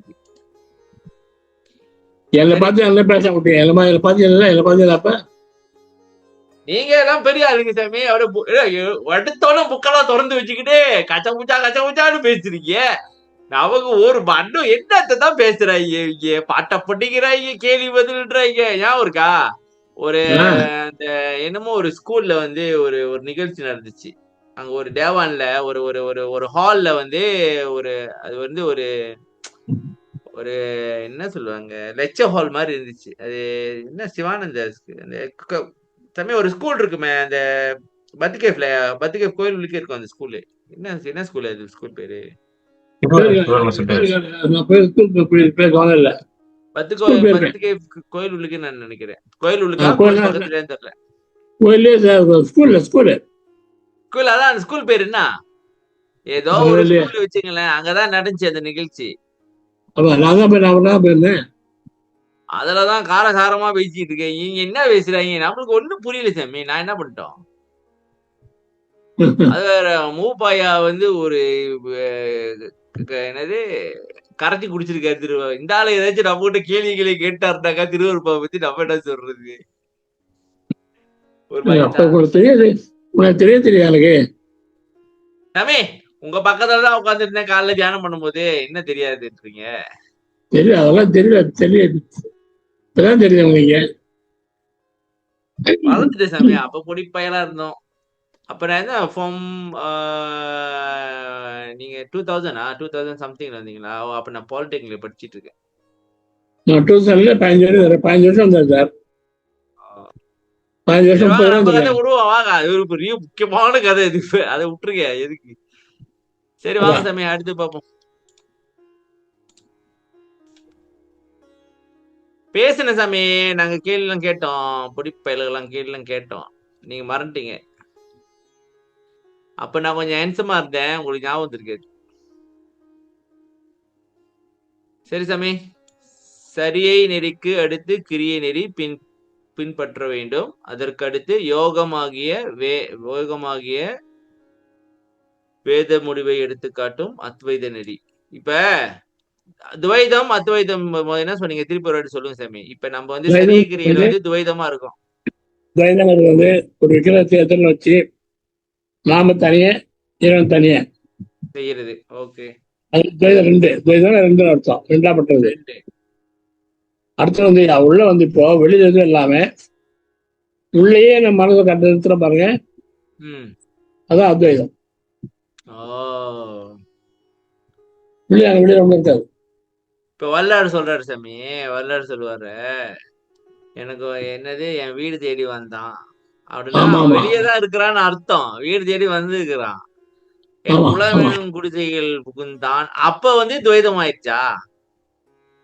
நீங்க எல்லாம் பெரிய ஆளுங்க சாமி. அடுத்தோட புக்கெல்லாம் திறந்து வச்சுக்கிட்டு கச்ச முச்சான்னு பேசுறீங்க. அவங்க ஒரு மண்ணும் என்னத்தான் பேசுறாங்க, பாட்டை படிக்கிறாங்க, கேள்வி பதில்றாங்க. ஞாபகம் இருக்கா? ஒரு அந்த என்னமோ ஒரு ஸ்கூல்ல வந்து ஒரு ஒரு நிகழ்ச்சி நடந்துச்சு. அங்க ஒரு தேவான்ல ஒரு ஒரு ஒரு ஒரு ஹால்ல வந்து ஒரு அது வந்து ஒரு ஒரு என்ன சொல்லுவாங்க, லெக்சர் ஹால் மாதிரி இருந்துச்சு. அது என்ன சிவானந்த அந்த சமயம் ஒரு ஸ்கூல் இருக்குமே, அந்த பத்திகேஃப் கோயில் உள்ளுக்கே இருக்கும் அந்த ஸ்கூலு. என்ன ஸ்கூல் அது? ஸ்கூல் பேரு பத்திகேஃப் கோயில் உள்ளுக்கே நான் நினைக்கிறேன். கோயில் உள்ளுக்கா பக்கத்துல தெரியல. ஸ்கூல் அதான் அந்த ஸ்கூல் பேரு என்ன? ஏதோ ஒரு ஸ்கூல் வச்சுங்களேன். அங்கதான் நடந்துச்சு அந்த நிகழ்ச்சி. அதுலதான் காரசாரமா பேசிட்டு இருக்கேன். நீங்க என்ன பேசுறாங்க? நம்மளுக்கு ஒண்ணும் புரியல சாமி. நான் என்ன பண்ணிட்டோம்? அது வேற மூப்பாயா வந்து ஒரு என்னது கரைச்சி குடிச்சிருக்காரு திருவா. இந்த ஆளு ஏதாச்சும் நம்ம கிட்ட கேள்வி கேட்டாருனாக்கா திருவருப்பா பத்தி நம்ம என்ன சொல்றது? சாமி உங்க பக்கத்துலதான் உட்கார்ந்து இருந்தேன் காலைல தியானம் பண்ணும்போது. என்ன தெரியாதுன்றீங்க? தெரியும், அதெல்லாம் தெரியாது. வளர்ந்துட்டேன் சாமி. அப்ப பொடி பயலா இருந்தோம். அப்ப நான் என்ன ஃபார்ம் நீங்க 2000 சம்திங்ல வந்தீங்களா? அப்ப நான் பாலிடெக்னிக்ல படிச்சிட்டு இருக்கேன். 15 வருஷம் சார். 15 வருஷம் விடுவோம் வாங்க. அது ஒரு பெரிய முக்கியமான கதை இது. அதை விட்டுருங்க எதுக்கு? சரி வாங்க சாமி, அடுத்து பார்ப்போம். பேசுன சாமி. நாங்க கேள்விலாம் கேட்டோம், பொடிப்பயல்கள்லாம் கேள்விலாம் கேட்டோம். நீங்க மறந்துட்டீங்க. அப்ப நான் கொஞ்சம் ஹேண்ட்ஸமா இருந்தேன், உங்களுக்கு ஞாபகம் இருக்காது. சரி சாமி. சரியை நெறிக்கு அடுத்து கிரியை நெறி பின்பற்ற வேண்டும். அதற்கு அடுத்து யோகமாகிய வேத முடிவை எடுத்துக்காட்டும் அத்வைத நெறி. இப்ப துவைதம் அத்வைதம் என்ன சொன்னீங்க? திருப்பி ஒரு சொல்லுங்க சாமி. இப்ப நம்ம வந்து சரிய கிரியில வந்து துவைதமா இருக்கும். துவைதம் வந்து ஒரு விக்கிரத்தை வச்சு நாம தனியே இறைவன் தனியே செய்யறது. ஓகே. அது துவைதம் ரெண்டு. துவைதம் ரெண்டு அர்த்தம், ரெண்டாப்பட்டது. ரெண்டு. அடுத்து வந்து உள்ள வந்து இப்போ வெளியில இருந்து எல்லாமே உள்ளேயே நம்ம மனதை கண்டு நிறுத்துற பாருங்க, அதான் அத்வைதம். வெளியில ஒண்ணு இருக்காது. இப்ப வல்லாறு சொல்றாரு சாமி, வல்லாறு சொல்லுவாரு, எனக்கு என்னது என் வீடு தேடி வந்தான் அப்படின்னா அவன் வெளியேதான் இருக்கிறான்னு அர்த்தம். வீடு தேடி வந்து இருக்கிறான். என் குலவேணும் குடிசைகள் புகுந்தான், அப்ப வந்து துவைதம் ஆயிடுச்சா?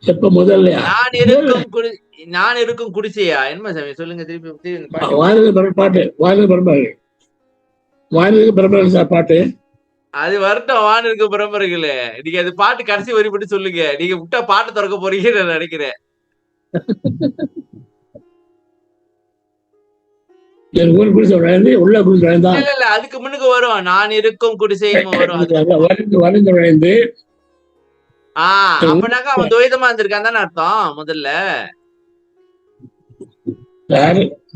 எப்ப முதல்ல நான் இருக்கும் குடிசையா? என்ன சாமி சொல்லுங்க திருப்பி. பாட்டு வானிற்கு பரம்பரை பாட்டு அது வரட்டும். வானிற்கு பரம்பரைகள் நீங்க அது பாட்டு கடைசி வரி பற்றி சொல்லுங்க. நீங்க விட்டா பாட்டு திறக்க போறீங்கன்னு நான் நினைக்கிறேன். இல்ல அதுக்கு முன்னுக்கு வரும், நான் இருக்கும் குடிசை வரும். அப்பனாக்கா அவன் துவைதமா இருந்திருக்கான் தானே அர்த்தம் முதல்ல.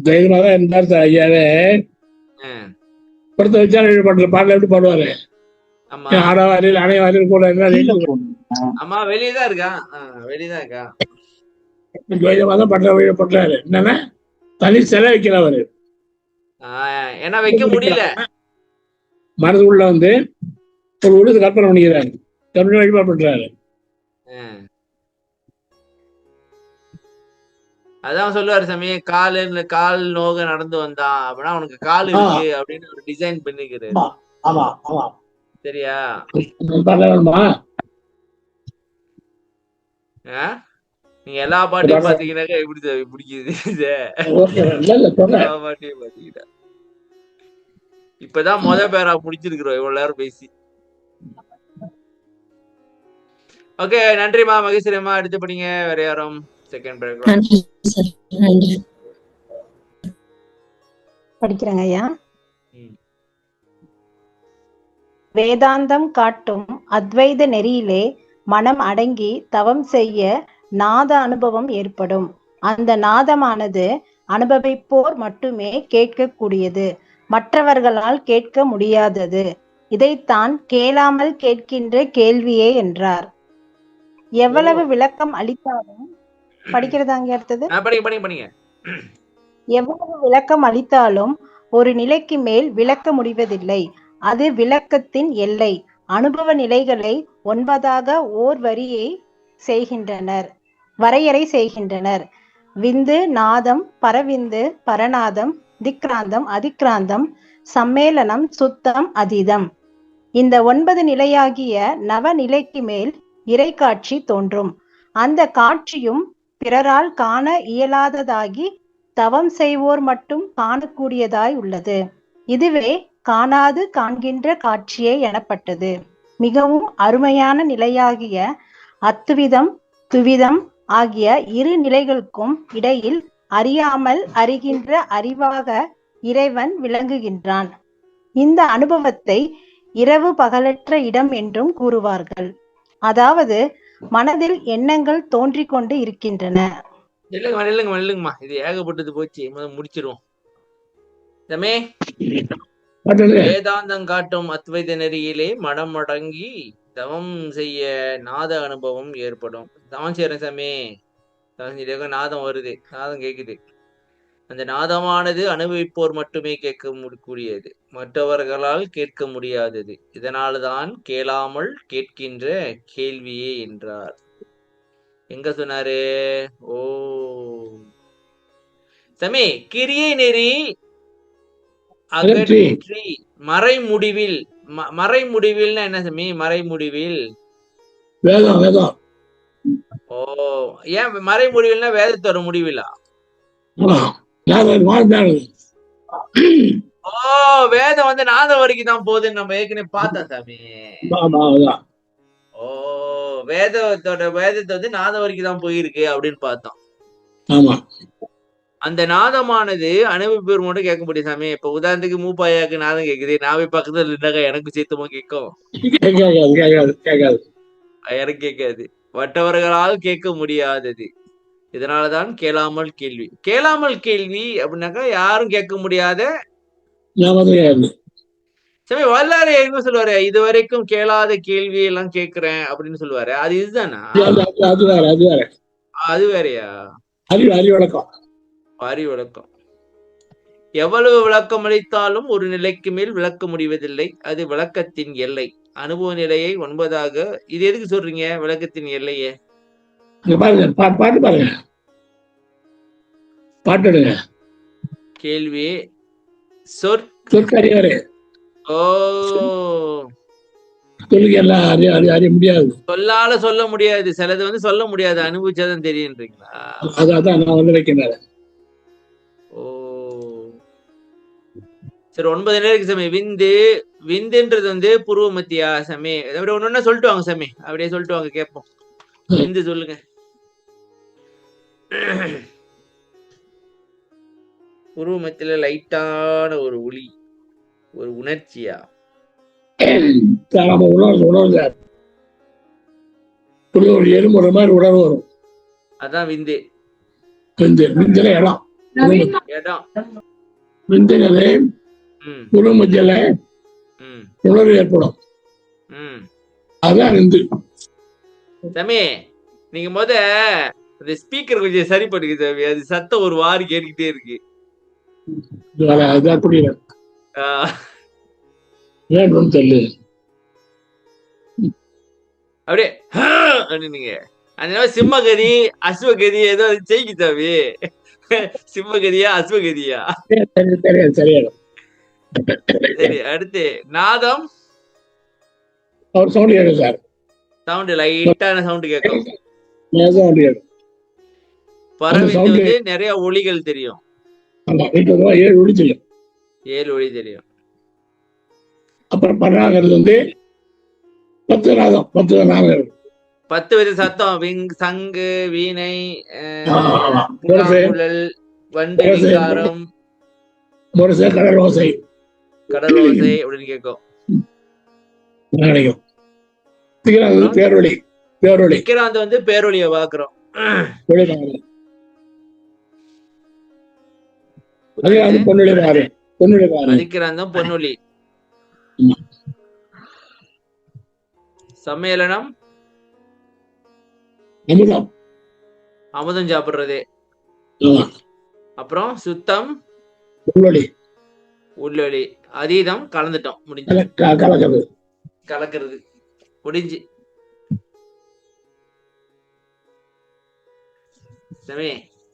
துவைதமாக இருந்தார் ஐயாவே. ஒருத்தர் வச்சா பாடல எப்படி பாடுவாரு? ஆடவாரில் அனைவாரில் கூட ஆமா வெளியதான் இருக்கான், வெளியதான் இருக்கா. துவைதமா தான் பண்றாரு. என்னன்னா தனி சிலை வைக்கிறவரு. ஏன்னா வைக்க முடியல, மனதுக்குள்ள வந்து ஒரு உடுது கற்பனை பண்ணிக்கிறாரு, கற்பனை வழிபாடு பண்றாரு. அதான் சொல்லுவாரு சாமி, கால் நோக நடந்து வந்தான் அப்படின்னா அவனுக்கு கால் இருக்கு அப்படின்னு ஒரு டிசைன் பண்ணிக்கிறாரு. சரியா? நீங்க எல்லா பாட்டையும் பாத்தீங்கன்னாக்கா எப்படி பிடிக்குது? எல்லா பாட்டையும் பாத்தீங்கன்னா இப்பதான் பேரா முடிச்சிருக்கிறோம் இவ்வளவு நேரம் பேசி. ஓகே, நன்றிமா மகேஸ்வரியம்மா. அடுத்து படிங்க வேற யாரும். செகண்ட் படிக்கிறேங்க ஐயா. வேதாந்தம் காட்டும் அத்வைத நெறியிலே மனம் அடங்கி தவம் செய்ய நாத அனுபவம் ஏற்படும். அந்த நாதமானது அனுபவிப்போர் மட்டுமே கேட்கக்கூடியது, மற்றவர்களால் கேட்க முடியாதது. இதைத்தான் கேளாமல் கேட்கின்ற கேள்வியே என்றார். எவ்வளவு விளக்கம் அளித்தாலும் படிக்கிறதாங்க அடுத்தது. எவ்வளவு விளக்கம் அளித்தாலும் ஒரு நிலைக்கு மேல் விளக்க முடிவதில்லை. அது விளக்கத்தின் எல்லை. அனுபவ நிலைகளை 9 ஓர் வரையறை செய்கின்றனர். விந்து, நாதம், பரவிந்து, பரநாதம், திக்ராந்தம், அதிக்ராந்தம், சம்மேளனம், சுத்தம், அதீதம். இந்த 9 நிலையாகிய நவநிலைக்கு மேல் இறை காட்சி தோன்றும். அந்த காட்சியும் பிறரால் காண இயலாததாகி தவம் செய்வோர் மட்டும் காணக்கூடியதாய் உள்ளது. இதுவே காணாது காண்கின்ற காட்சியே எனப்பட்டது. மிகவும் அருமையான நிலையாகிய அத்துவிதம் துவிதம் ஆகிய இரு நிலைகளுக்கும் இடையில் அறியாமல் அறிகின்ற அறிவாக இறைவன் விளங்குகின்றான். இந்த அனுபவத்தை இரவு பகலற்ற இடம் என்றும் கூறுவார்கள். அதாவது மனதில் எண்ணங்கள் தோன்றிக் கொண்டு இருக்கின்றன. இது ஏகப்பட்டது போச்சு, முடிச்சிருவோம். வேதாந்தம் காட்டும் அத்வைத நெறியிலே மனம் அடங்கி தவம் செய்ய நாத அனுபவம் ஏற்படும். தவம் செய்யறேன் சாமி, நாதம் வருது, நாதம் கேக்குது. அந்த நாதமானது அனுபவிப்போர் மட்டுமே கேட்கக்கூடியது, மற்றவர்களால் கேட்க முடியாதது. இதனால்தான் கேளாமல் கேட்கின்ற கேள்வியே என்றார். எங்க சொன்னாரு? ஓ சாமி, கிரியை நெறி அகற்றி மறைமுடிவில். மறைமுடிவில்னா என்ன சாமி? மறைமுடிவில் ஓ, ஏன் மறைமுடிவில்னா வேதத்தோட முடிவிலா? ஓ, வேதம் வந்து நாதம் வரைக்கும் தான் போகுதுன்னு நம்ம ஏற்கனவே பார்த்தோம் சாமி. ஓ, வேதத்தை வந்து நாதம் வரைக்கும் தான் போயிருக்கு அப்படின்னு பார்த்தோம். அந்த நாதமானது அனுபவிப்போர் மட்டும் கேட்க முடியும் சாமி. இப்ப உதாரணத்துக்கு மூப்பாயாக்கு நாதம் கேக்குது, நாவே பக்கத்துல இருந்தாங்க, எனக்கு சேர்த்துமா கேட்கும்? எனக்கு கேட்காது. மற்றவர்களால் கேட்க முடியாதது. இதனாலதான் கேளாமல் கேள்வி. கேளாமல் கேள்வி அப்படின்னாக்கா யாரும் கேட்க முடியாத. சரி, வல்லாரை என்ன சொல்லுவாரு, இதுவரைக்கும் கேளாத கேள்வி எல்லாம் கேட்கிறேன் அப்படின்னு சொல்லுவாரு. அது இதுதானா? அது வேற, அது வேற. அது வேறயா? அறிவு விளக்கம். விளக்கம். எவ்வளவு விளக்கம் அளித்தாலும் ஒரு நிலைக்கு மேல் விளக்க முடிவதில்லை. அது விளக்கத்தின் எல்லை. அனுபவ நிலையை 9ஆக இது எதுக்கு சொல்றீங்க? விளக்கத்தின் எல்லையே பாருங்க, பாட்டு பாருங்க, பாட்டு எடுங்க. கேள்வி சொற்கறியாரு ஓ சொல்லுங்க, எல்லாம் அறிய முடியாது. சொல்லால சொல்ல முடியாது, சிலது வந்து சொல்ல முடியாது, அனுபவிச்சாதான் தெரியுன்றீங்களா? அதான் நான் வந்து வைக்கிறேன். ஓ சரி, 9 நிலைக்கு சாமி. விந்துன்றது வந்து பூர்வ மத்தியா சாமி? அப்படியே ஒண்ணு சொல்லிட்டு வாங்க சாமி, அப்படியே சொல்லிட்டு வாங்க கேட்போம். விந்து சொல்லுங்க. பூர்வ மத்தியில லைட்டான ஒரு ஒளி, ஒரு உணர்ச்சியா? உணர்வு ஒரு எலும்புற மாதிரி உணர்வு வரும். அதான் விந்து. விந்துல இடம் விந்துங்கிறது உணர்மத்தியில உணர்வு ஏற்படும். அதான் விந்து. சாமி நீங்க அந்த ஸ்பீக்கர் கொஞ்சம் சரி பண்ணுங்க சாமி, அது சத்தம் ஒரு வாரி கேட்டுக்கிட்டே இருக்கு. புரியல வேண்டும் தெரியல. அப்படியே நீங்க அதனால சிம்மகதி அஸ்வகதி ஏதோ செய்கி சாமி. சிம்மகதியா அஸ்வகதியா? சரி, அடுத்து நாதம். அவர் சவுண்ட் கேட்கும் சார். சவுண்ட் லைட்டான சவுண்ட் கேட்கும். பறவைக்கு வந்து நிறைய ஒளிகள் தெரியும். 7 ஒளி தெரியும். 7 ஒளி தெரியும். அப்புறம் பராகிறது வந்து 10 ராகம், 10 ராகம், 10 வித சத்தம். சங்கு, வீணை, வண்டு விகாரம், கடல் ஓசை அப்படின்னு கேட்கும். பேரொளி. விக்ராந்த் வந்து பேரொளிய பாக்குறோம். விக்ராந்தம் பொன்னொழி. சம்மேளனம் அமுதம் சாப்பிடுறது. அப்புறம் சுத்தம் உள்ளொளி. அதீதம் கலந்துட்டோம், முடிஞ்சு. கலக்கிறது முடிஞ்சு.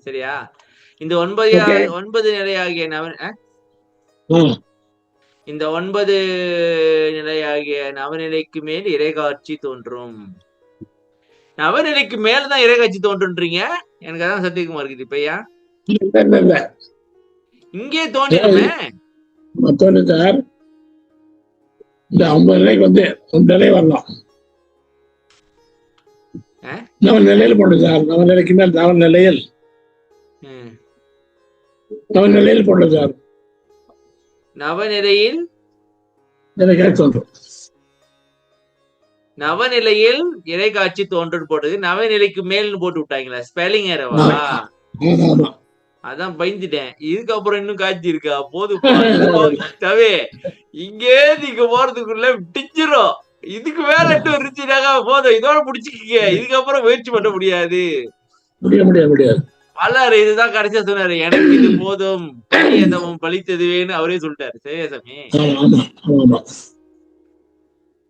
சரியா? இந்த 9 நிலையாகிய இந்த 9 நிலையாகிய நவநிலைக்கு மேல் இறைகாட்சி தோன்றும். நவநிலைக்கு மேலதான் இறைகாட்சி தோன்றுன்றீங்க. எனக்கு அதான் சத்தியகுமார் இருக்குது. இப்பையா இங்கே தோன்றிடுமே சார். இந்த 50 நிலைக்கு வந்து நிலை வரலாம். நவநிலையில் போட்டு சார். நவநிலைக்கு மேல் நவநிலையில் போட்டு சார். நவநிலையில் தோன்றும். நவநிலையில் இறைகாட்சி தோன்று போட்டது. நவநிலைக்கு மேல்னு போட்டு விட்டாங்களா? ஸ்பெல்லிங் ஏறவா? அதான் பயந்துட்டேன். இதுக்கப்புறம் இன்னும் காட்சி இருக்கா? போதும் இங்கே நீங்க போறதுக்குள்ள விட்டுச்சிரும். இதுக்கு மேல இன்னும் இருந்துச்சுனாக்கா போதும், இதோட முடிச்சுக்கீங்க. இதுக்கப்புறம் முயற்சி பண்ண முடியாது. வல்லாரு இதுதான் கடைசியா சொன்னாரு, எனக்கு இது போதும், பழியதமும் பழித்ததுவேன்னு அவரே சொல்லிட்டாரு. சரியா சாமி?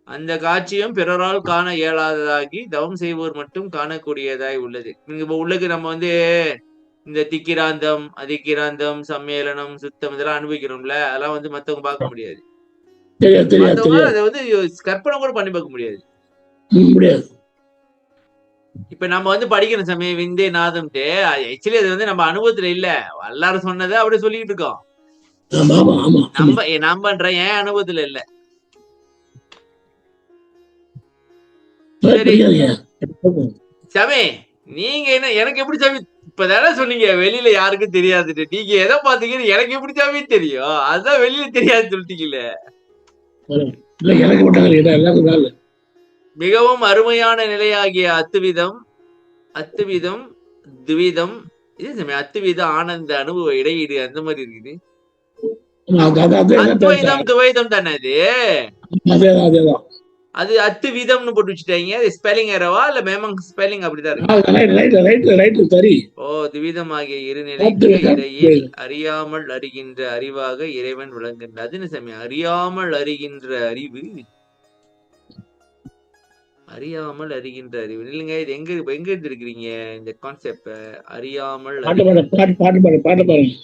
அந்த காட்சியும் பிறரால் காண இயலாததாகி தவம் செய்வோர் மட்டும் காணக்கூடியதாய் உள்ளது. இப்ப உள்ளுக்கு நம்ம வந்து இந்த திக்கிராந்தம், அதிக்கிராந்தம், சம்மேளனம், சுத்தம் இதெல்லாம் அனுபவிக்கிறோம்ல, அதெல்லாம் வந்து மத்தவங்க பார்க்க முடியாது. அதை வந்து கற்பனை கூட பண்ணி பார்க்க முடியாது. இப்ப நம்ம வந்து படிக்கணும் சமயம் விந்தே நாதம்ட்டு. ஆக்சுவலி அது வந்து நம்ம அனுபவத்துல இல்ல, எல்லாரும் சொன்னதை அப்படியே சொல்லிட்டு இருக்கோம். நம்பன்ற என் அனுபவத்துல இல்ல. சரி சாமி, நீங்க என்ன எனக்கு எப்படி சாமி இப்பதானே சொன்னீங்க வெளியில யாருக்கும் தெரியாதுட்டு. நீங்க எதை பாத்தீங்கன்னு எனக்கு எப்படி சாமி தெரியும்? அதுதான் வெளியில தெரியாது சொல்லிட்டீங்களே. மிகவும் அருமையான நிலையாகிய அத்துவிதம் துவிதம் இது அத்துவித ஆனந்த அனுபவ இடையீடு அந்த மாதிரி இருக்குது. அத்வைதம் துவைதம் தானே அது. அதேதான். அது அத்துவிதம்னு போட்டு வச்சுட்டாங்க. அது ஸ்பெல்லிங் எரவா இல்ல மேமங் ஸ்பெல்லிங் அப்படிதான் இருக்கு. ரைட் சரி. ஓ, துவிதமாகிய இருநிலைக்கு இடையில் அறியாமல் அறிகின்ற அறிவாக இறைவன் விளங்குகின்ற. அது என்ன சாமி அறியாமல் அறிகின்ற அறிவு? அறியாமல் அறிகின்ற அறிவு இல்லைங்க. இது எங்க எடுத்திருக்கிறீங்க இந்த கான்செப்ட்? அறியாமல் பாட்டு பாருங்க.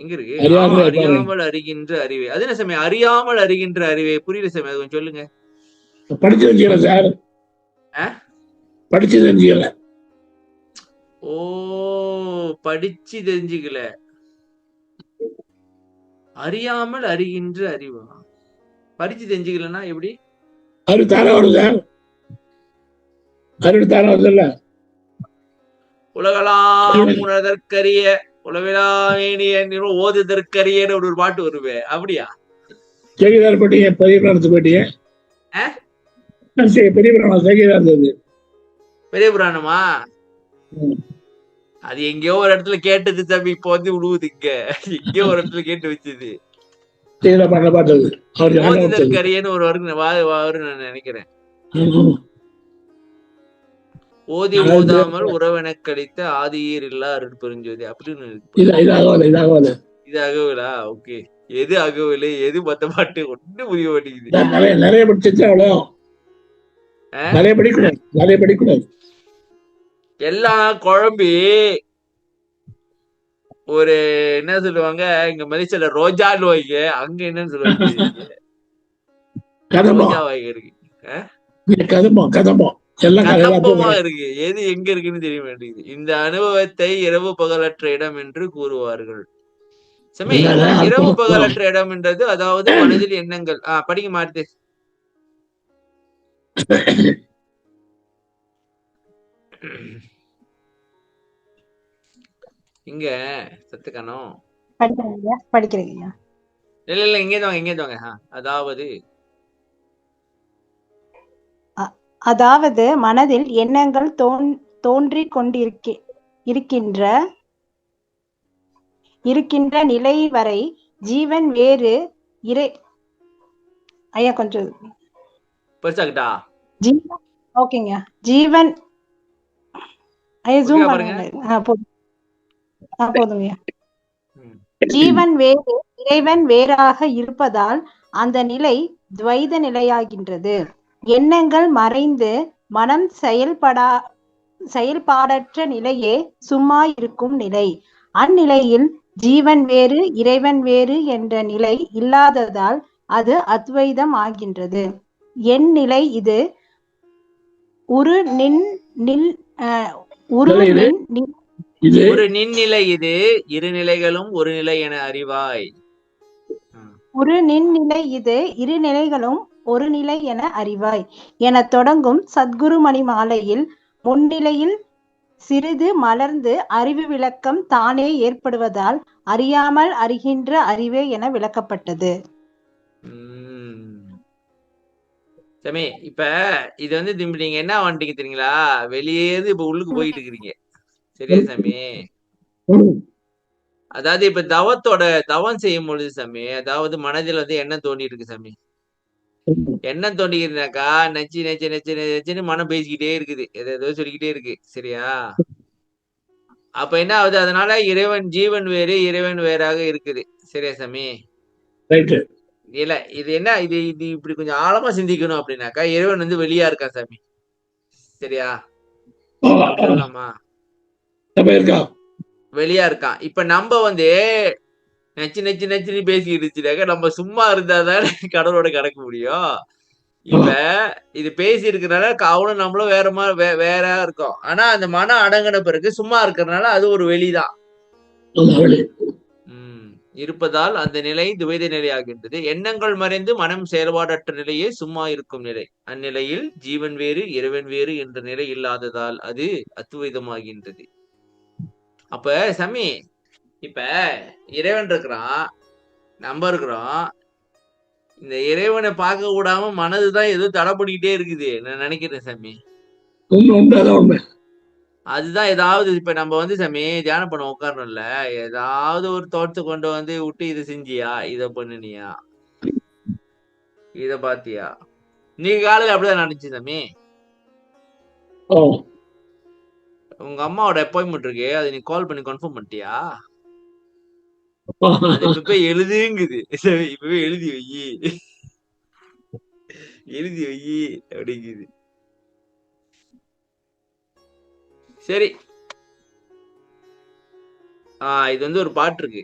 எங்க இருக்கு? அறியாமல் அறிகின்ற அறிவே. அது என்ன சாமி அறியாமல் அறிகின்ற அறிவே? புரியல சாமி, அது கொஞ்சம் சொல்லுங்க. படிச்சு தெரிஞ்சுக்கல சார். படிச்சு தெரிஞ்சுக்கல. ஓ, படிச்சு தெரிஞ்சுக்கல. அறியாமல் அறிகின்ற அறிவா? படிச்சு தெரிஞ்சுக்கலன்னா எப்படி? அறிவு தானே வருது சார். அறிவு தானே வருதுல்ல. உலகலாம் உணர்தற்கரிய உலகிலாவேணிய ஓதுதற்கரியன்னு ஒரு பாட்டு வருவே, அப்படியா? செய்தியார் போட்டீங்க, பெரிய பிராணத்து போட்டீங்க. பெரிய புராணம் செய்தியார் இருந்தது. பெரிய புராணமா? அது எங்கேயோ ஒரு இடத்துல கேட்டது தம்பி. இப்போ வந்து விழுவுது இங்க. எங்கேயோ ஒரு இடத்துல கேட்டு வச்சது. ஓதுதற்கரியன்னு ஒரு வருன்னு நான் நினைக்கிறேன். ஓதி ஓதாமல் உறவென கழித்த ஆதியர் இல்லா அருட்பெருஞ்சோதி அப்படின்னு இது அகவலா? ஓகே, எது அகவலு எது மத்த பாட்டு ஒன்னும் புரிய மாட்டேங்குது. நிறைய படிச்சு அவ்வளோ நிறைய படிக்கூடாது. எல்லாம் குழம்பி ஒரு என்ன சொல்லுவாங்க இங்க மலேசியால ரோஜா நோய்க்கு, அங்க என்னன்னு சொல்லுவாங்க ரோஜா வாய்க்கு இருக்கு. கதம்பமா இருக்கு. எது எங்க இருக்குன்னு தெரிய மாட்டேங்குது. இந்த அனுபவத்தை இரவு பகலற்ற இடம் என்று கூறுவார்கள். சமி, இரவு பகலற்ற இடம் என்றது அதாவது மனதில் எண்ணங்கள். படிக்க மாட்டேன். இங்க சத்துக்கணும் படிக்கிறீங்க. இல்ல இங்கே தாங்க. அதாவது மனதில் எண்ணங்கள் தோன்றிக் இருக்கின்ற நிலை வரை ஜீவன் வேறு கொஞ்சம் பெருசாகிட்டா ஓகேங்க. ஜீவன் ஜூம் பண்ணுங்க. போதுங்க. ஜீவன் வேறு இறைவன் வேறாக இருப்பதால் அந்த நிலை துவைத நிலையாகின்றது. எண்ணங்கள் மறைந்து மனம் செயல்பாடற்ற நிலையே சும்மா இருக்கும் நிலை. அந்நிலையில் ஜீவன் வேறு இறைவன் வேறு என்ற நிலை இல்லாததால் அது அத்வைதம் ஆகின்றது. என் நிலை இது ஒரு நின்னிலை இது இரு நிலைகளும் ஒரு நிலை என அறிவாய். ஒரு நின்னிலை இது இரு நிலைகளும் ஒரு நிலை என அறிவாய் என தொடங்கும் சத்குரு மணி மாலையில் முன்னிலையில் சிறிது மலர்ந்து அறிவு விளக்கம் தானே ஏற்படுவதால் அறியாமல் அறிகின்ற அறிவே என விளக்கப்பட்டது. சமி, இப்ப இது வந்து நீங்க என்ன வந்துட்டீங்க தெரியுங்களா? வெளியே இப்ப உள்ளுக்கு போயிட்டு இருக்கிறீங்க. சரியா சாமி? அதாவது இப்ப தவம் செய்யும் பொழுது சாமி, அதாவது மனதில் வந்து எண்ணம் தோண்டி இருக்கு சாமி. எண்ணம் தோண்டிக்கிறதுனாக்கா நச்சுன்னு மனம் பேசிக்கிட்டே இருக்குது, ஏதோ சொல்லிக்கிட்டே இருக்கு. சரியா? அப்ப என்ன ஆகுது? அதனால இறைவன் ஜீவன் வேறு இறைவன் வேறாக இருக்குது. சரியா சாமி? இல்ல இது என்ன இது இப்படி கொஞ்சம் ஆழமா சிந்திக்கணும் அப்படின்னாக்கா இறைவன் வந்து வெளியா இருக்கான் சாமி. சரியா? சொல்லலாமா? வெளியா இருக்கான். இப்ப நம்ம வந்து நச்சுன்னு பேசிக்கிட்டு நம்ம சும்மா இருந்தாதான் கடவுளோட கடக்க முடியும். இப்ப இது பேசி இருக்கிறதுனால அவனும் நம்மளும் வேற இருக்கோம். ஆனா அந்த மனம் அடங்கின பிறகு சும்மா இருக்கிறதுனால அது ஒரு வெளிதான் இருப்பதால் அந்த நிலை துவைத நிலை ஆகின்றது. எண்ணங்கள் மறைந்து மனம் செயல்பாடற்ற நிலையே சும்மா இருக்கும் நிலை. அந்நிலையில் ஜீவன் வேறு இறைவன் வேறு என்ற நிலை இல்லாததால் அது அத்வைதமாகின்றது. அப்ப சாமி, இப்ப இறைவன் இருக்கிறான், நம்ம இருக்கிறோம். இந்த இறைவனை பார்க்க விடாம மனதுதான் ஏதோ தடை பண்ணிக்கிட்டே இருக்குது நான் நினைக்கிறேன் சாமி. அதுதான் ஏதாவது இப்ப நம்ம வந்து சாமி தியானம் பண்ண உட்காரணும்ல, ஏதாவது ஒரு தோட்டத்தை கொண்டு வந்து விட்டு இதை செஞ்சியா, இதை பண்ணினியா, இதை பாத்தியா? நீங்க காலையில அப்படிதான் நடந்துச்சு சாமி. ஓ உங்க அம்மாவோட அப்பாயின்மெண்ட் இருக்கு, அதை நீ கால் பண்ணி கன்ஃபார்ம் பண்ணிட்டியா? அது இப்ப எழுதுங்குது. சரி, இப்பவே எழுதி வை, எழுதி வை அப்படிங்குது. சரி, இது வந்து ஒரு பாட்டு இருக்கு.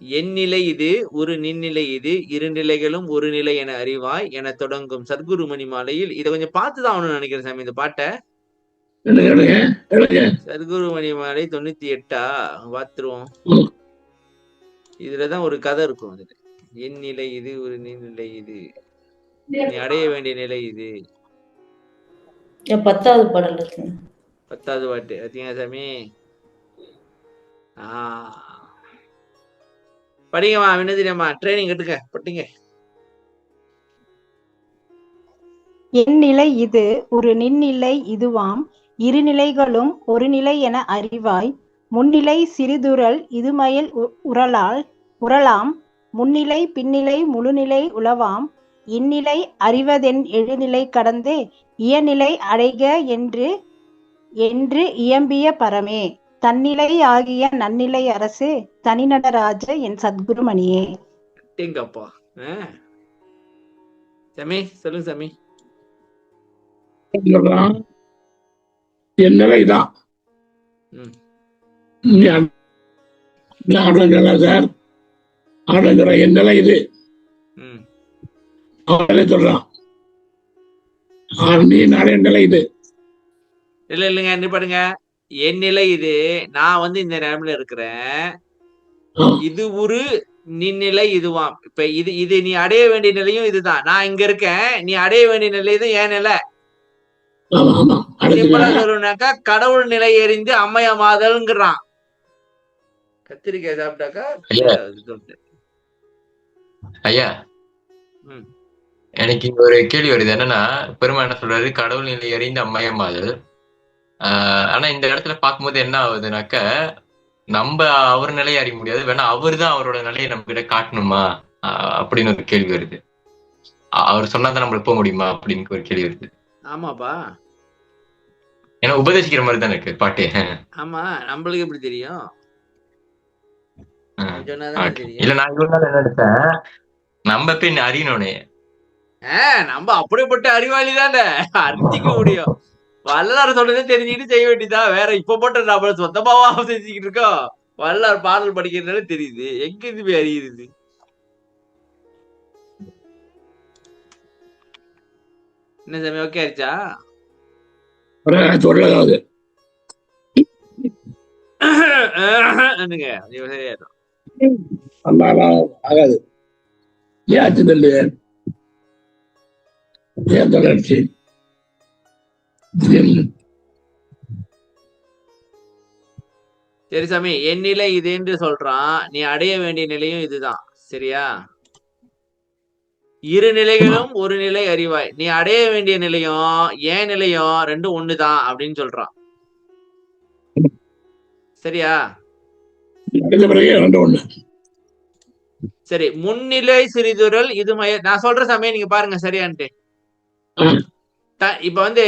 என் நிலை இது, ஒரு நின்னிலை இது, இரு நிலைகளும் ஒரு நிலை என அறிவாய் என தொடங்கும் சத்குரு மணி மாலையில். இதை கொஞ்சம் பார்த்துதான் ஆகணும்னு நினைக்கிறேன் சாமி இந்த பாட்டை. சத்குரு மணி மாலை 98 பார்த்துருவோம். இதுலதான் ஒரு கதை இருக்கும். அதுல என் நிலை இது, ஒரு நிலை இது, நீ அடைய வேண்டிய நிலை இது. 10வது பாடல் இருக்கு. 10வது பாட்டு பார்த்தீங்க சாமி. படிங்கம்மா, வினதினம்மா, ட்ரைனிங் எடுக்க பட்டிங்க. என் நிலை இது, ஒரு நின்னிலை இதுவாம், இரு நிலைகளும் ஒரு நிலை என அறிவாய், முன்னிலை சிறிதுரல் இதுமயல் உரலாம், முன்னிலை பின்னிலை முழுநிலை உளவாம், இந்நிலை அறிவதென் எழுநிலை கடந்தே இயநிலை அடைக என்று இயம்பிய பரமே, தன்னிலை ஆகிய நன்னிலை அரசே, தனிநடராஜ என் சத்குரு மணியே. எங்கப்பா சாமி, சொல்லுங்க சாமி. என் நிலைதான் சார், ஆடுங்கிற என் நிலை இது சொல்றான். நீ நாளை நிலை இது இல்லைங்க, என்ன பாருங்க, என் நிலை இது, நான் வந்து இந்த நிலைமையில இருக்கிறேன், இது ஒரு நின்னிலை இதுவாம். இப்ப இது நீ அடைய வேண்டிய நிலையும் இதுதான், நான் இங்க இருக்கேன், நீ அடைய வேண்டிய நிலை தான் என் நிலை. சிம்பிளா சொல்லணும்னாக்கா கடவுள் நிலை எறிந்து அம்மையமாதல்ங்கிறான். கத்திரிக்காய் சாப்பிட்டாக்கா ஐயா, எனக்கு இங்க ஒரு கேள்வி வருது. என்னன்னா, பெருமா என்ன சொல்றாரு, கடவுள் நிலை அறிந்து அம்மையமாதல். ஆனா இந்த இடத்துல பார்க்கும்போது என்ன ஆகுதுனாக்க, நம்ம அவர் நிலையை அறிய முடியாது, வேணா அவரு தான் அவரோட நிலையை நம்ம கிட்ட காட்டணுமா அப்படின்னு ஒரு கேள்வி வருது. அவர் சொன்னாதான் நம்மளுக்கு போக முடியுமா அப்படின்னு ஒரு கேள்வி வருது. ஆமாப்பா, ஏன்னா உபதேசிக்கிற மாதிரி தான் இருக்கு பாட்டு. ஆமா, நம்மளுக்கு எப்படி தெரியும்? இல்ல, நான் இவ்வளவு நாள் என்ன நினைச்சேன், நம்ம போய் அறியணும்னே. நம்ம அப்படிப்பட்ட அறிவாளி தானே, அறிஞ்சிக்க முடியும். வல்லார் சொல்றதே தெரிஞ்சுக்கிட்டு செய்ய வேண்டியதா, வேற இப்ப போட்ட நம்ம சொந்தமாவா செஞ்சுக்கிட்டு இருக்கோம். வல்லார் பாடல் படிக்கிறதுனால தெரியுது, எங்க இது போய் அறியுது? என்ன சாமி, ஓகே ஆயிடுச்சா? சொல்லலாது ஆகாது. ஏன் தொடர்ச்சி சரி சாமி, என் நிலை இது என்று சொல்றான், நீ அடைய வேண்டிய நிலையும் இதுதான், சரியா? இரு நிலைகளும் ஒரு நிலை அறிவாய், நீ அடைய வேண்டிய நிலையும் ஏன் நிலையும் ரெண்டும் ஒண்ணுதான் அப்படின்னு சொல்றான், சரியா? சரி, முன்னிலை சிறிதுரல் இது நான் சொல்ற சமயம் நீங்க பாருங்க சரியான்ட்டு. இப்ப வந்து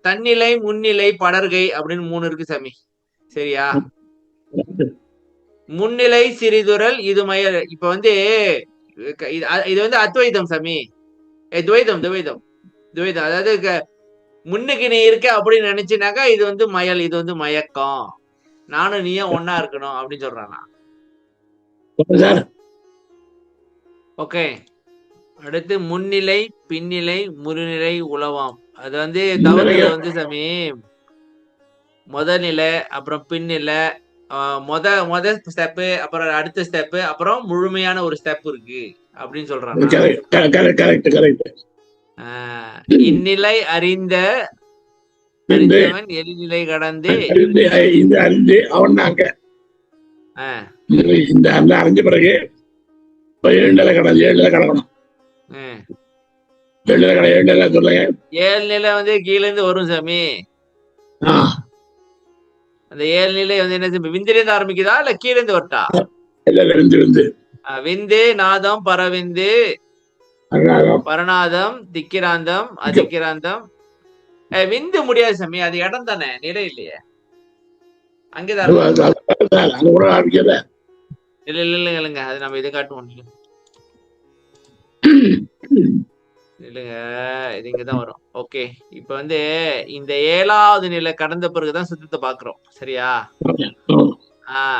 தன்னிலை முன்னிலை படர்கை அப்படின்னு 3 இருக்கு சாமி, சரியா? முன்னிலை சிறிதுரல் இது இப்ப வந்து இது வந்து அத்வைதம் சாமி, துவைதம் துவைதம் துவைதம். அதாவது முன்னுக்கு நீ இருக்க அப்படின்னு நினைச்சுனாக்கா இது வந்து மயல், இது வந்து மயக்கம், நானும் நீயும் ஒன்னா இருக்கணும் அப்படின்னு சொல்றானா. ஓகே, அடுத்து முன்னிலை பின்னிலை முழுநிலை உளவாம். அது வந்து தவறுல வந்து சாமி முதல்நிலை, அப்புறம் பின்னிலை, மொத ஸ்டெப்பு, அப்புறம் அடுத்த ஸ்டெப்பு, அப்புறம் முழுமையான ஒரு ஸ்டெப் இருக்கு அப்படின்னு சொல்றாங்க. இந்நிலை அறிந்த அறிந்தவன் எரிநிலை கடந்து அவன் அறிஞ்ச பிறகு 7 நிலை கடக்கணும். 7 நிலை வந்து கீழ இருந்து வரும் சாமி. அந்த 7 நிலை வந்து என்ன விந்திலிருந்து ஆரம்பிக்குதா இல்ல கீழே இருந்து வரட்டா? விந்து விந்து, நாதம், பரவிந்து, பரநாதம், திக்கிராந்தம், அதிக்கிராந்தம். விந்து முடியாது சாமி, அது இடம் தானே, நிலை இல்லையே. அங்கேதான் இல்லைங்க, அது நம்ம இதை காட்டுவோம். இல்லைங்க, இது இங்கதான் வரும். ஓகே, இப்ப வந்து இந்த 7வது நிலை கடந்த பிறகுதான் சித்தத்தை பாக்குறோம், சரியா?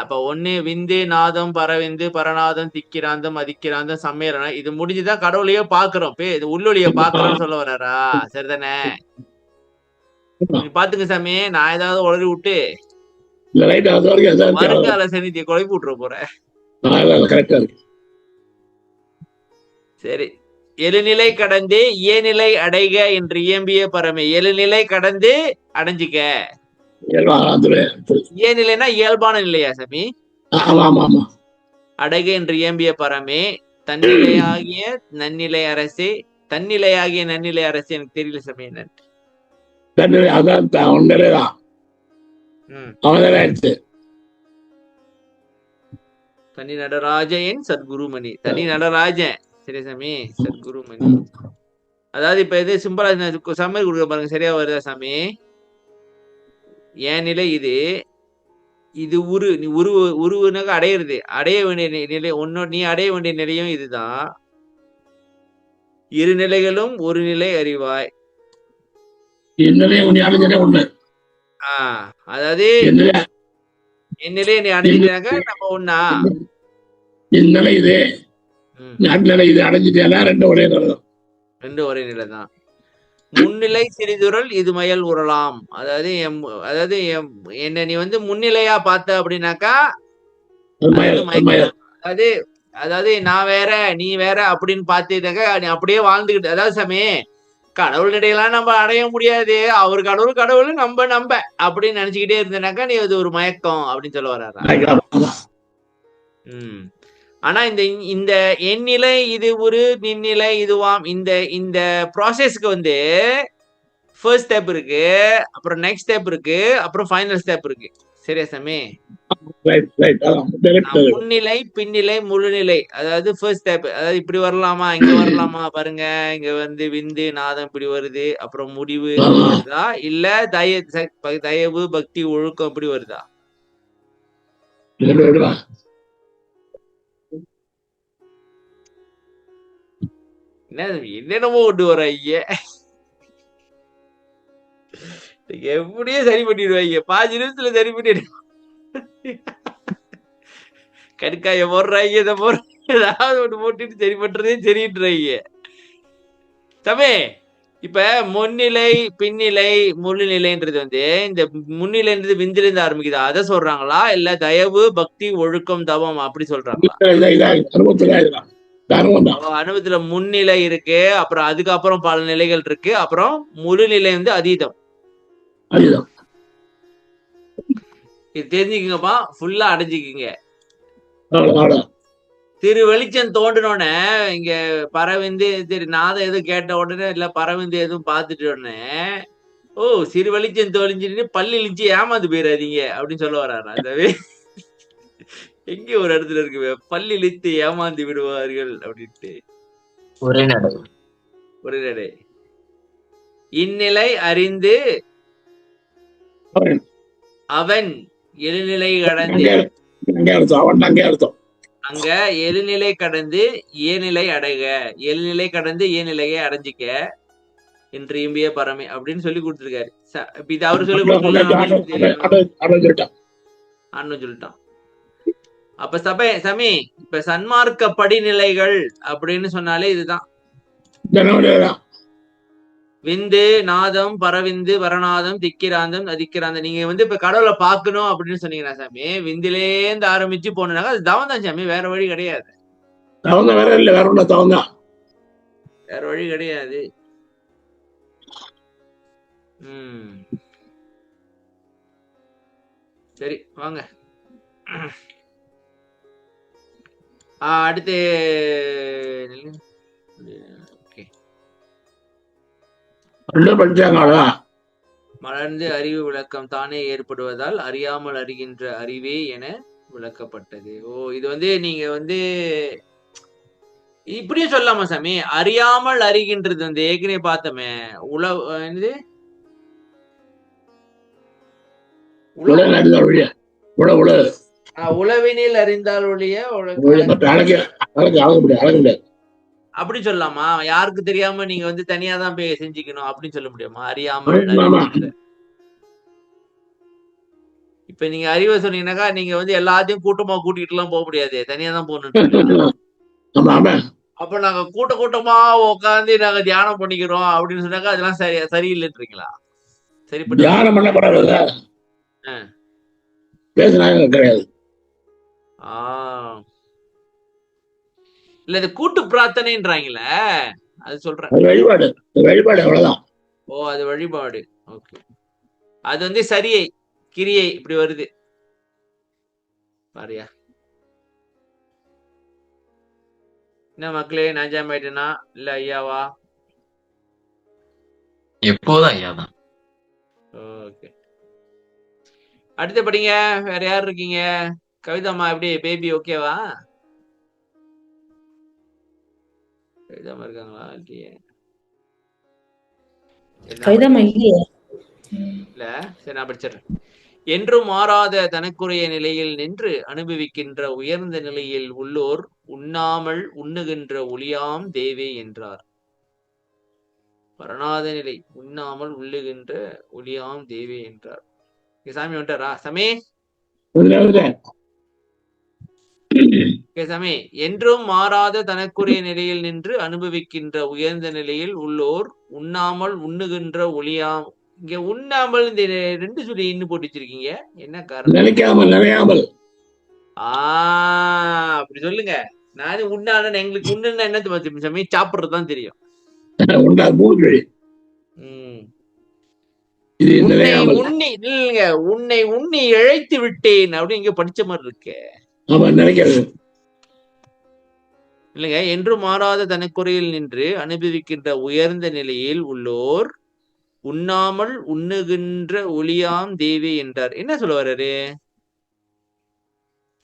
அப்ப 1 விந்து, நாதம், பரவிந்து, பரநாதம், திக்கிராந்தம், அதிக்கிராந்தம், சம்மேளனம். இது முடிஞ்சுதான் கடவுளையே பாக்குறோம். இது உள்ளொளிய பாக்குறோம்னு சொல்ல வர்றாரா? சரிதானே? பாத்துங்க சாமி, நான் ஏதாவது உளறி விட்டு வருங்கால சனிதியை குழப்பி விட்டுற போறேன். சரி, 7 நிலை கடந்து ஏநிலை அடைக என்று இயம்பிய பரமே. 7 நிலை கடந்து அடைஞ்சிக்க. ஏநிலைனா இயல்பான நிலையா சாமி? அடைக என்று இயம்பிய பரமே, தன்னிலையாகிய நன்னிலை அரசே. தன்னிலையாகிய நன்னிலை அரசே எனக்கு தெரியல சாமி என்ன. தனி நடராஜன் சத்குருமணி. தனி நடராஜன், சரி சாமி, சத்குருமணி. அதாவது இப்ப இது சிம்பிளா சமையல் கொடுக்க பாருங்க, சரியா வருதா சாமி? என் நிலை இது, இது நீ உருவுனாக்க அடையிறது, அடைய வேண்டிய நிலை ஒன்னொரு, நீ அடைய வேண்டிய நிலையும் இதுதான். 2 நிலைகளும் ஒரு நிலை அறிவாய். அதாவது என் நிலையை நீ அடைஞ்சிட்டாக்க நம்ம ஒன்னா. இந்நிலை இது, நடுநிலை இது அடைஞ்சிட்டா ரெண்டு ஒரே நிலை தான். முன்னிலை சிறிதுரல் இது மயல் உரலாம். அதாவது என்ன நீ வந்து முன்னிலையா பார்த்த அப்படின்னாக்கா அதாவது நான் வேற நீ வேற அப்படின்னு பார்த்துட்டாக்கா நீ அப்படியே வாழ்ந்துகிட்டு. அதாவது சாமி, கடவுள் இடையெல்லாம் நம்ம அடைய முடியாது, அவர் கடவுள் நம்ப அப்படின்னு நினைச்சுக்கிட்டே இருந்தனாக்கா நீ அது ஒரு மயக்கம் அப்படின்னு சொல்ல வர்றாரா? ஆனா இந்த எண்ணிலை இது ஒரு நின்னிலை இதுவாம். இந்த ப்ராசஸ்க்கு வந்து ஃபர்ஸ்ட் ஸ்டெப் இருக்கு, அப்புறம் நெக்ஸ்ட் ஸ்டெப் இருக்கு, அப்புறம் ஃபைனல் ஸ்டெப் இருக்கு. சரியா சாமி? முன்னிலை, பின்னிலை, முழுநிலை. அதாவது ஃபர்ஸ்ட் ஸ்டெப், அதாவது இப்படி வரலாமா, இங்க வரலாமா பாருங்க, இங்க வந்து விந்து நாதம் இப்படி வருது, அப்புறம் முடிவு வருதா, இல்ல தயவு பக்தி ஒழுக்கம் இப்படி வருதா? என்னென்னமோ கொண்டு வர ஐயா, எப்படியே சரி பண்ணிடுவாங்க, 5 நிமிஷத்துல சரி பண்ணிடு. கடுக்காய போடுறாங்க, இதை ஏதாவது ஒண்ணு போட்டுட்டு சரி பண்றதே சரின்றாங்க. தமே, இப்ப முன்னிலை, பின்னிலை, முழுநிலைன்றது வந்து இந்த முன்னிலைன்றது விந்திலிருந்து ஆரம்பிக்குதா அதை சொல்றாங்களா, இல்ல தயவு பக்தி ஒழுக்கம் தவம் அப்படி சொல்றாங்களா? அனுபவத்துல முன்னிலை இருக்கு, அப்புறம் அதுக்கப்புறம் பல நிலைகள் இருக்கு, அப்புறம் முழுநிலை வந்து அதீதம். இது தெரிஞ்சுக்கங்கப்பா, ஃபுல்லா அடைஞ்சுக்கிங்க. திரு வெளிச்சம் தோண்டினோடனே இங்க பறவைந்து சரி நாதம் எதுவும் கேட்ட உடனே இல்ல பறவைந்து எதுவும் பார்த்துட்டு உடனே ஓ சிறு வெளிச்சம் தோழிஞ்சிட்டு பள்ளி இழிச்சு ஏமாந்து போயிடாதீங்க அப்படின்னு சொல்ல வர்றாரு. அதாவே எங்க ஒரு இடத்துல இருக்கு, பள்ளி இழித்து ஏமாந்து விடுவார்கள் அப்படின்ட்டு. ஒரே நடை. இந்நிலை அறிந்து அவன் எழுநிலை கடந்து, அங்க எழுநிலை கடந்து ஏநிலை அடைக, எழுநிலை கடந்து ஏநிலையை அடைஞ்சிக்க என்று இம்பிய பரமே அப்படின்னு சொல்லி கொடுத்திருக்காரு. இப்ப இது அவரு சொல்லி சொல்லிட்டான். அப்ப சமி, இப்ப சன்மார்க்க படிநிலைகள் அப்படின்னு சொன்னாலே இதுதான். விந்து நாதம் பரவிந்து பரநாதம் திக்கிராந்தம் அதிக்கிராந்தம். நீங்க வந்து இப்ப கடவுளை பார்க்கணும் அப்படின்னு சொன்னீங்கன்னா சாமி, விந்திலேந்து ஆரம்பிச்சு போனாங்க, அது தவம் தான் சாமி, வேற வழி கிடையாது. வேற வழி கிடையாது. சரி வாங்க அடுத்து. படிச்சாங்களா? மலர்ந்து அறிவு விளக்கம் தானே ஏற்படுவதால் அறியாமல் அறிகின்ற அறிவே என விளக்கப்பட்டது. ஓ, இது வந்து நீங்க வந்து இப்படியும் சொல்லலாமா சாமி? அறியாமல் அறிகின்றது வந்து ஏற்கனவே பார்த்தோமே, உளவு என்னது உள உலக அறிந்தால் ஒழிய உல உளவினில் அறிந்தால் ஒழிய அழக முடியாது. அப்படி சொல்லலாமா? யாருக்கு தெரியாம நீங்க வந்து தனியா தான் போய் செஞ்சுக்கணும் அப்படின்னு சொல்ல முடியுமா? அறியாமல் ஆமா. அறிகின்ற. இப்ப நீங்க அறிவை சொன்னீங்கன்னாக்கா நீங்க வந்து எல்லாத்தையும் கூட்டமா கூட்டிட்டு எல்லாம் போக முடியாது, தனியா தான் போகணும். ஆமா ஆமா. அப்ப நாங்க கூட்டமா உட்காந்து நாங்க தியானம் பண்ணிக்கிறோம் அப்படின்னு சொன்னாக்கா அதெல்லாம் சரியில்லைன்றீங்களா? சரி, தியானம் பண்ணக்கூடாது, பேசினாங்க கிடையாது. இல்ல, இது கூட்டு பிரார்த்தனைன்றாங்களே, அது சொல்றேன். வழிபாடு அவ்வளவுதான். ஓ, அது வழிபாடு. ஓகே, அது வந்து சரியை கிரியை இப்படி வருது பாரியா. என்ன மக்களே, நஞ்சாமாயிட்டேனா இல்ல ஐயாவா? எப்போதும் ஐயா தான். ஓகே, அடுத்து படிங்க. வேற யார் இருக்கீங்க? கவிதாமா எப்படி பேபி ஓகேவா? கவிதாமா இருக்காங்களா? இல்லையே. கவிதாமா இல்லையே. இல்ல, சரி நான் படிச்சிடுறேன். என்றும் மாறாத தனக்குரிய நிலையில் நின்று அனுபவிக்கின்ற உயர்ந்த நிலையில் உள்ளோர் உண்ணாமல் உண்ணுகின்ற ஒளியாம் தேவே என்றார். பரணாத நிலை, உண்ணாமல் உள்ளுகின்ற ஒளியாம் தேவே என்றார். சாமி வந்துட்டாரா? சாமி சாமி, என்றும் மாறாத தனக்குரிய நிலையில் நின்று அனுபவிக்கின்ற உயர்ந்த நிலையில் உள்ளோர் உண்ணாமல் உண்ணுகின்ற ஒளியாம். இங்க உண்ணாமல் இந்த 2 சொல்லி இன்னும் போட்டு வச்சிருக்கீங்க, என்ன காரணம்? நினையாமல். அப்படி சொல்லுங்க. நானும் உண்ணான எங்களுக்கு உண்ணுன்னா என்னது சாமி? சாப்பிடுறதுதான் தெரியும். உன்னை உண்ணி இழைத்து விட்டேன் அப்படின்னு இங்க படிச்ச மாதிரி இருக்கு இல்லைங்க. என்று மாறாத தனக்குறையில் நின்று அனுபவிக்கின்ற உயர்ந்த நிலையில் உள்ளோர் உண்ணாமல் உண்ணுகின்ற ஒளியாம் தேவி என்றார். என்ன சொல்ல வர்றாரு?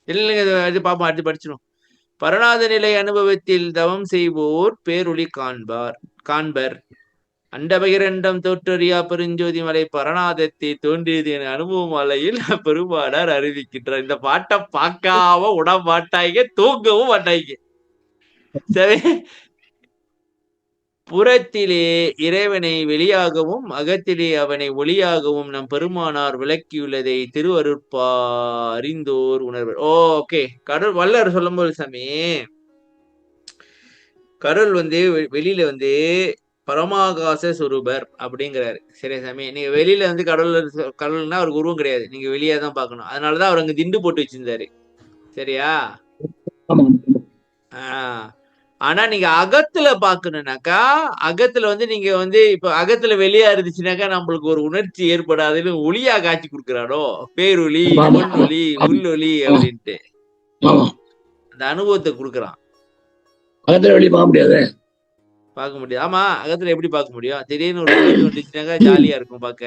இல்லைங்க, பாப்போம், அடுத்து படிச்சிடும். பரணாத நிலை அனுபவத்தில் தவம் செய்வோர் பேரொளி காண்பர். அண்டபகிரண்டம் தோற்றறியா பெருஞ்சோதி மலை பரணாதத்தை தோன்றியது என அனுபவம் மலையில் பெருமானார் அறிவிக்கின்றார். இந்த பாட்டை பார்க்காம உடமாட்டாங்க, தூங்கவும் மாட்டாங்க. சரி, புறத்திலே இறைவனை வெளியாகவும் அகத்திலே அவனை ஒளியாகவும் நம் பெருமானார் விளக்கியுள்ளதை திருவருட்பா அறிந்தோர் உணர்வர். ஓகே, கடவுள் வல்லர் சொல்லும் போது சாமி, கடவுள் வந்து வெளியில வந்து பரமாகாச சுரூபர் அப்படிங்கிறாரு. சரி சாமி, நீங்க வெளியில வந்து கடவுள்னா அவருக்கு உருவம் கிடையாது, நீங்க வெளியே தான் பார்க்கணும். அதனாலதான் அவர் அங்க திண்டு போட்டு வச்சிருந்தாரு. சரியா? ஆனா நீங்க அகத்துல பாக்கணும்னாக்கா, அகத்துல வந்து நீங்க வந்து இப்ப அகத்துல வெளியா இருந்துச்சுனாக்கா நம்மளுக்கு ஒரு உணர்ச்சி ஏற்படாதுன்னு ஒளியா காட்சி கொடுக்குறானோ, பேரொளி, பொன்னொளி, உள்ளொளி அப்படின்ட்டு அந்த அனுபவத்தை கொடுக்குறான். அகத்துல வெளியே பார்க்க முடியாது. பார்க்க முடியாது. ஆமா, அகத்துல எப்படி பார்க்க முடியும்? திடீர்னு ஒரு வந்துச்சுனாக்கா ஜாலியா இருக்கும் பார்க்க.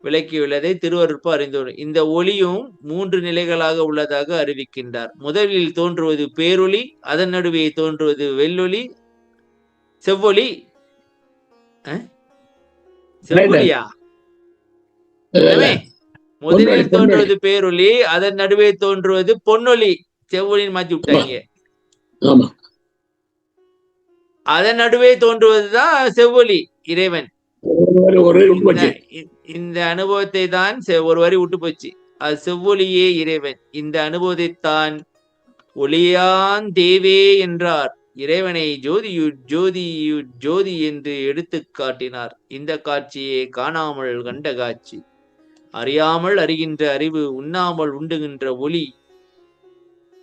விளக்கியுள்ளதை திருவருட்பா அறிந்தோர். இந்த ஒளியும் 3 நிலைகளாக உள்ளதாக அறிவிக்கின்றார். முதலில் தோன்றுவது பேரொளி, அதன் நடுவே தோன்றுவது வெள்ளொளி, செவ்வொளி. செவ்வொளியா? முதலில் தோன்றுவது பேரொளி, அதன் நடுவே தோன்றுவது பொன்னொளி. செவ்வொளின்னு மாத்தி விட்டாங்க. அதன் நடுவே தோன்றுவதுதான் செவ்வொளி, இறைவன். இந்த அனுபவத்தை தான் ஒரு வரி விட்டு போச்சு. அது செவ்வொளியே இறைவன். இந்த அனுபவத்தை தான் ஒளியான் தேவே என்றார். இறைவனை ஜோதி என்று எடுத்து காட்டினார். இந்த காட்சியை காணாமல் கண்ட காட்சி. அறியாமல் அறிகின்ற அறிவு, உண்ணாமல் உண்டுகின்ற ஒளி.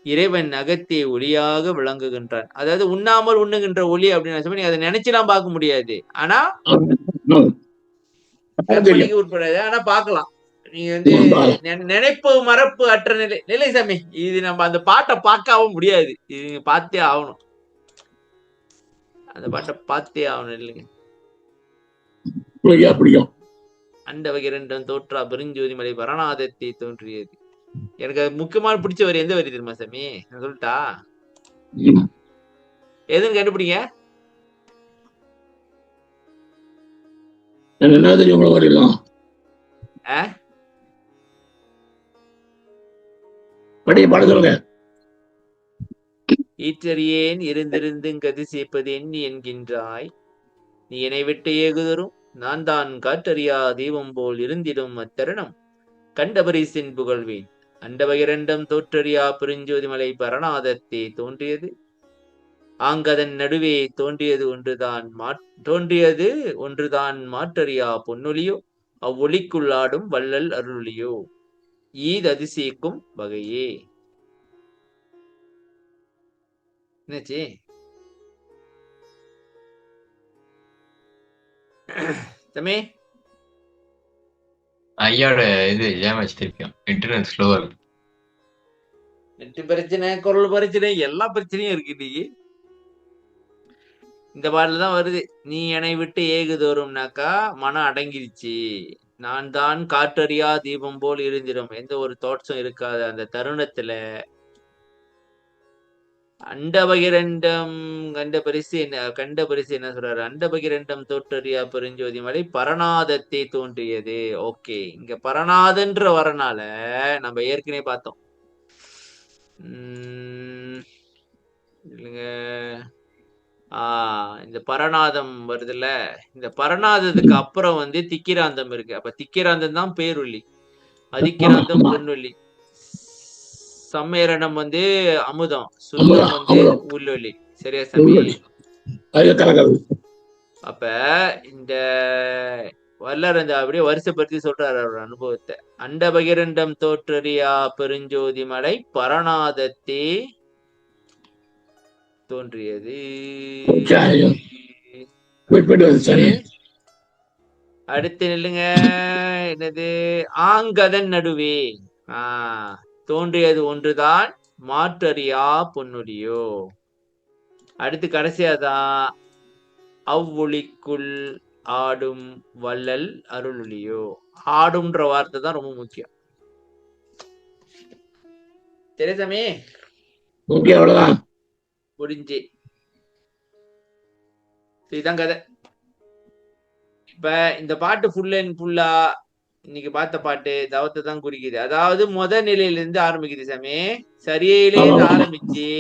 இறைவன் அகத்தே ஒளியாக விளங்குகின்றான். அதாவது உண்ணாமல் உண்ணுகின்ற ஒளி அப்படின்னு சொல்லி நீங்க அதை நினைச்சுலாம் பார்க்க முடியாது. ஆனா உட்படாது. ஆனா பாக்கலாம். நீங்க வந்து நினைப்பு மறப்பு அற்ற நிலை சாமி. இது நம்ம அந்த பாட்டை பார்க்காம முடியாது. இது நீங்க பார்த்தே ஆகணும். அந்த பாட்டை பார்த்தே ஆகணும் இல்லைங்க. பிடிக்கும். அண்ட வகிரண்டம் தோற்றா பெருஞ்சோதி மலை பரணாதத்தை தோன்றியது. எனக்கு முக்கியமான பிடிச்ச வரி எந்த வரி தெரியுமா சாமி? நான் சொல்லிட்டா எதுன்னு கண்டுபிடிங்க. என்ன தெரியும் உங்களை வரையலாம் படிய பாட சொல்லுங்க. ஈற்றறியேன் இருந்திருந்து கதி சேர்ப்பது எண்ணி என்கின்றாய், நீ என்னை விட்டு ஏகுதரும் நான் தான் காற்றறியா தெய்வம் போல் இருந்திடும் அத்தருணம் கண்டபரிசின் புகழ்வேன். அண்டபகிரண்டம் தோற்றறியா பெருஞ்சோதி மலை பரணாதத்தே தோன்றியது, ஆங்கதன் நடுவே தோன்றியது ஒன்றுதான் மாற்றறியா பொன்னொலியோ, அவ்வொலிக்குள்ளாடும் வள்ளல் அருளியோ, ஈது அதிசயிக்கும் வகையே. என்னாச்சு? தம்பி ஐயாவோட இது ஏமாச்சு திருப்பியும் இன்டர்நெட் ஸ்லோவா இருக்கு. நெட்டு பிரச்சனை, குரல் பிரச்சனை, எல்லா பிரச்சனையும் இருக்கு இன்னைக்கு. இந்த பாடல தான் வருது, நீ என்னை விட்டு ஏகுதோறும்னாக்கா மனம் அடங்கிருச்சு, நான் தான் காற்றறியா தீபம் போல் இருந்திடும், எந்த ஒரு தோட்சம் இருக்காது அந்த தருணத்துல. அண்டபகிரண்டம் கண்ட பரிசு என்ன சொல்றாரு? அண்டபகிரண்டம் தோற்றறியா பெருஞ்சோதி மலை பரணாதத்தை தோன்றியது. ஓகே, இங்க பரணாதன்ற வரனால நம்ம ஏற்கனவே பார்த்தோம் இல்லைங்க. இந்த பரணாதம் வருதுல்ல, இந்த பரணாதத்துக்கு அப்புறம் வந்து திக்கிராந்தம் இருக்கு. அப்ப திக்கிராந்தம் தான் பேருள்ளி, அதிக்கிராந்தம் பொன்னொல்லி, சம்மேரணம் வந்து அமுதம், சுத்தம் வந்து உள்ளொலி. சரியா சாமி? அப்ப இந்த வல்லர் அந்த அப்படியே வருஷப்படுத்தி சொல்றாரு அவரோட அனுபவத்தை. அண்டபகிரண்டம் தோற்றறியா பெருஞ்சோதி மலை பரணாதத்தே தோன்றியது. அடுத்து நில்லுங்க, என்னது? ஆங்கதன் நடுவே தோன்றியது ஒன்றுதான் மாற்றறியா பொன்னொலியோ. அடுத்து கடைசியாதான் அவ்வொலிக்குள் ஆடும் வள்ளல் அருளொலியோ. ஆடும்ன்ற வார்த்தை தான் ரொம்ப முக்கியம். தெரியாமே முடிஞ்சு இதுதான் கதை. இப்ப இந்த பாட்டு ஃபுல் அண்ட் ஃபுல்லா இன்னைக்கு பார்த்த பாட்டு தவத்தை தான் குறிக்குது. அதாவது நிலையில இருந்து ஆரம்பிக்குது சாமி, சரியிலே இருந்து ஆரம்பிச்சு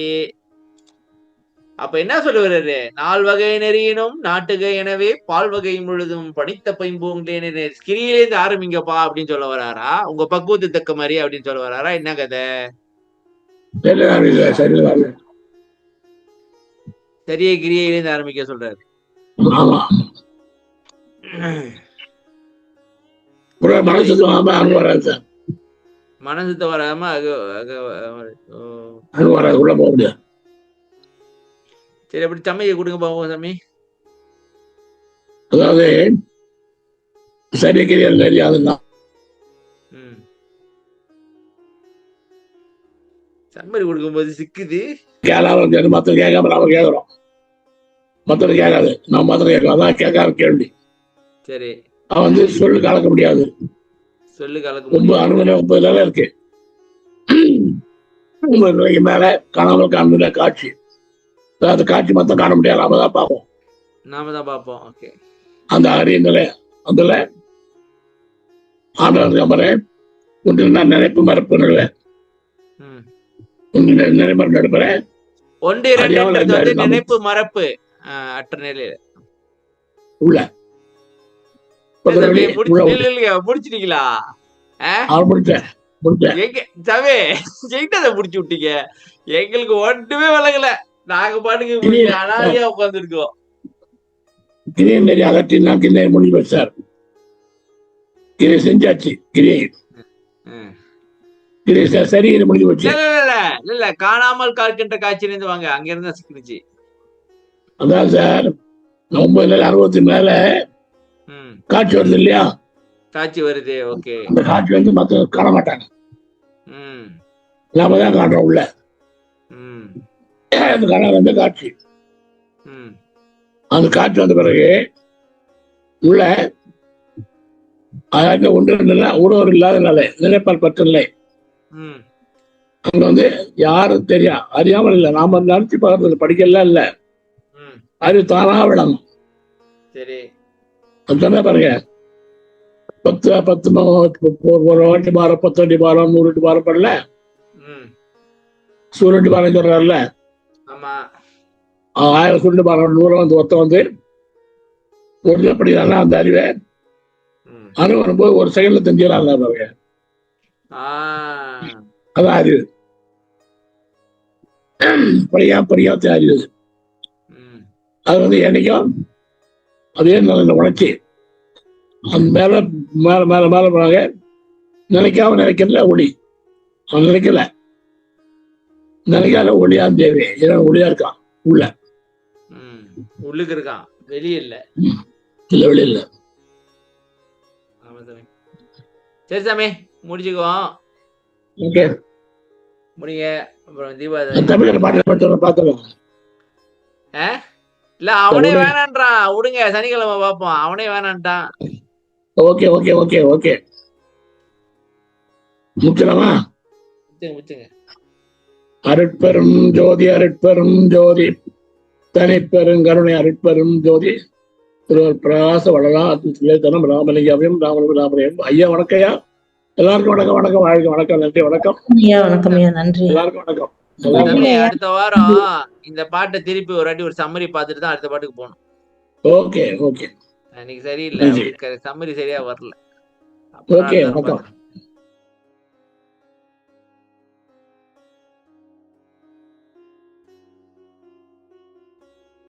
அப்ப என்ன சொல்ல வர்றாரு? 4 வகை நெறியினும் நாட்டுகை எனவே பால் வகை முழுதும் படித்த பைம்பூங்களே கிரியிலேருந்து ஆரம்பிங்கப்பா அப்படின்னு சொல்ல வராரா? உங்க பக்குவத்து தக்க மாதிரி அப்படின்னு சொல்ல வராரா? என்ன கதை? சரியா கிரியையிலேருந்து ஆரம்பிக்க சொல்றாரு. மனசுத்த வராம சரி, அப்படி தம்மையை கொடுங்க பாப்போம் சாமி. அதாவது சரிக்கிரியல் தெரியாதுதான் சம்மரி கொடுக்கும்போது சிக்குது. மத்த கேட்காம நாம கேட்கிறோம், மத்தவங்க கேட்காது, நம்ம மத்தவங்க கேட்கலாம். அதான் கேட்காம கேள்வி. சரி, அவன் வந்து சொல்லு கலக்க முடியாது. சொல்லு கலக்க 9 நிலை இருக்கு. 9 நிலைக்கு மேல காணாமல் காணல காட்சி. அந்த காட்சி மொத்தம் காண முடியாது, நாம தான் பார்ப்போம். ஓகே, அந்த அரிய நிலை அதுல ஆண்டவர் ஒன்று நினைப்பு மறப்பு நிலை, நினைப்பு நடுப்புற நினைப்பு மறப்பு அற்ற நிலையில உள்ள முடிச்சிட்டீங்களா? முடிச்சு விட்டீங்க. எங்களுக்கு ஒன்றுமே விளங்கல, நாங்க பாட்டுக்கு அனாதையா உட்கார்ந்து இருக்கோம். முடிவு சார், கிரியை செஞ்சாச்சு. சரி முடிஞ்சு போச்சு. இல்ல காணாமல் காக்கின்ற காட்சியில இருந்து வாங்க, அங்க இருந்தா சிக்கிருச்சு. அதான் சார் 960 மேல காட்சி வருது இல்லையா? காட்சி வருது. ஓகே, அந்த காட்சி வந்து மத்த காண மாட்டாங்க, நாம தான் காட்டுறோம் உள்ள. அந்த காட்சி, அந்த காட்சி வந்த பிறகு உள்ள அதாவது ஒன்று இல்லை ஊழல் இல்லாத நிலை, நிலைப்பால் பற்ற நிலை. ம் அங்க வந்து யாரும் தெரியும் அறியாமல் இல்லை, நாம நினைச்சு பார்க்கறது படிக்கலாம் இல்ல, ம் அறிவு தானா விளங்கும். சரி அது சொன்ன பாருங்க, 10 ஒரு வாட்டி பாரம், 10 வாட்டி பாரம், 100 வாட்டி பாரம் பண்ணல, ம் 100 வாட்டி பாரம் சொல்றாருல்ல, ஆமா 1000 சுருண்டு பாரம் 100 வந்து ஒருத்த வந்து ஒரு படிக்கிறாங்க அந்த அறிவை. ம் அது வரும்போது ஒரு செகண்ட்ல தெரிஞ்சுக்கிறாங்க பாருங்க, ஆ அதான் அறிவு. படியாத்த அறிவு ம் அது வந்து என்னைக்கும் அதே நல்ல உணர்ச்சி அந்த மேல மேல மேல மேல போனாங்க. நினைக்காம நினைக்கல ஒளி, அவன் நினைக்கல, நினைக்காத ஒளியா தேவை, ஏன்னா ஒளியா இருக்கான் உள்ள, ம் உள்ளுக்கு இருக்கான், வெளியே இல்ல. இல்ல வெளியில இல்ல. ஆமா சாமி. சரி சாமி, முடிச்சுக்குவோம். ஓகே, முடிங்க. அப்புறம் தீபாவளி தமிழ் பாட்டு பார்க்கலாம். இல்ல அவனே வேணான்றான், விடுங்க சனிக்கிழமை பார்ப்போம். அவனே வேணான்ட்டான். ஓகே ஓகே ஓகே ஓகே, முச்சலாமா? முச்சுங்க. அருட்பெரும் ஜோதி அருட்பெரும் ஜோதி தனிப்பெருங்கருணை அருட்பெரும் ஜோதி திருவர் பிரகாச வளரா ராமலிங்காவையும் ராமலிங்கம். ஐயா வணக்கம் ஐயா, எல்லாருக்கும் வணக்கம். வணக்கம், வாழ்க்கை வணக்கம், நன்றி வணக்கம் ஐயா. வணக்கம் ஐயா, நன்றி. எல்லாருக்கும் வணக்கம். அடுத்த வாரம் இந்த பாட்டை திருப்பி ஒரு வாட்டி ஒரு சம்மரி பார்த்துட்டு தான் அடுத்த பாட்டுக்கு போகணும். ஓகே ஓகே, இன்னைக்கு சரியில்லை, சம்மரி சரியா வரல. ஓகே வணக்கம்.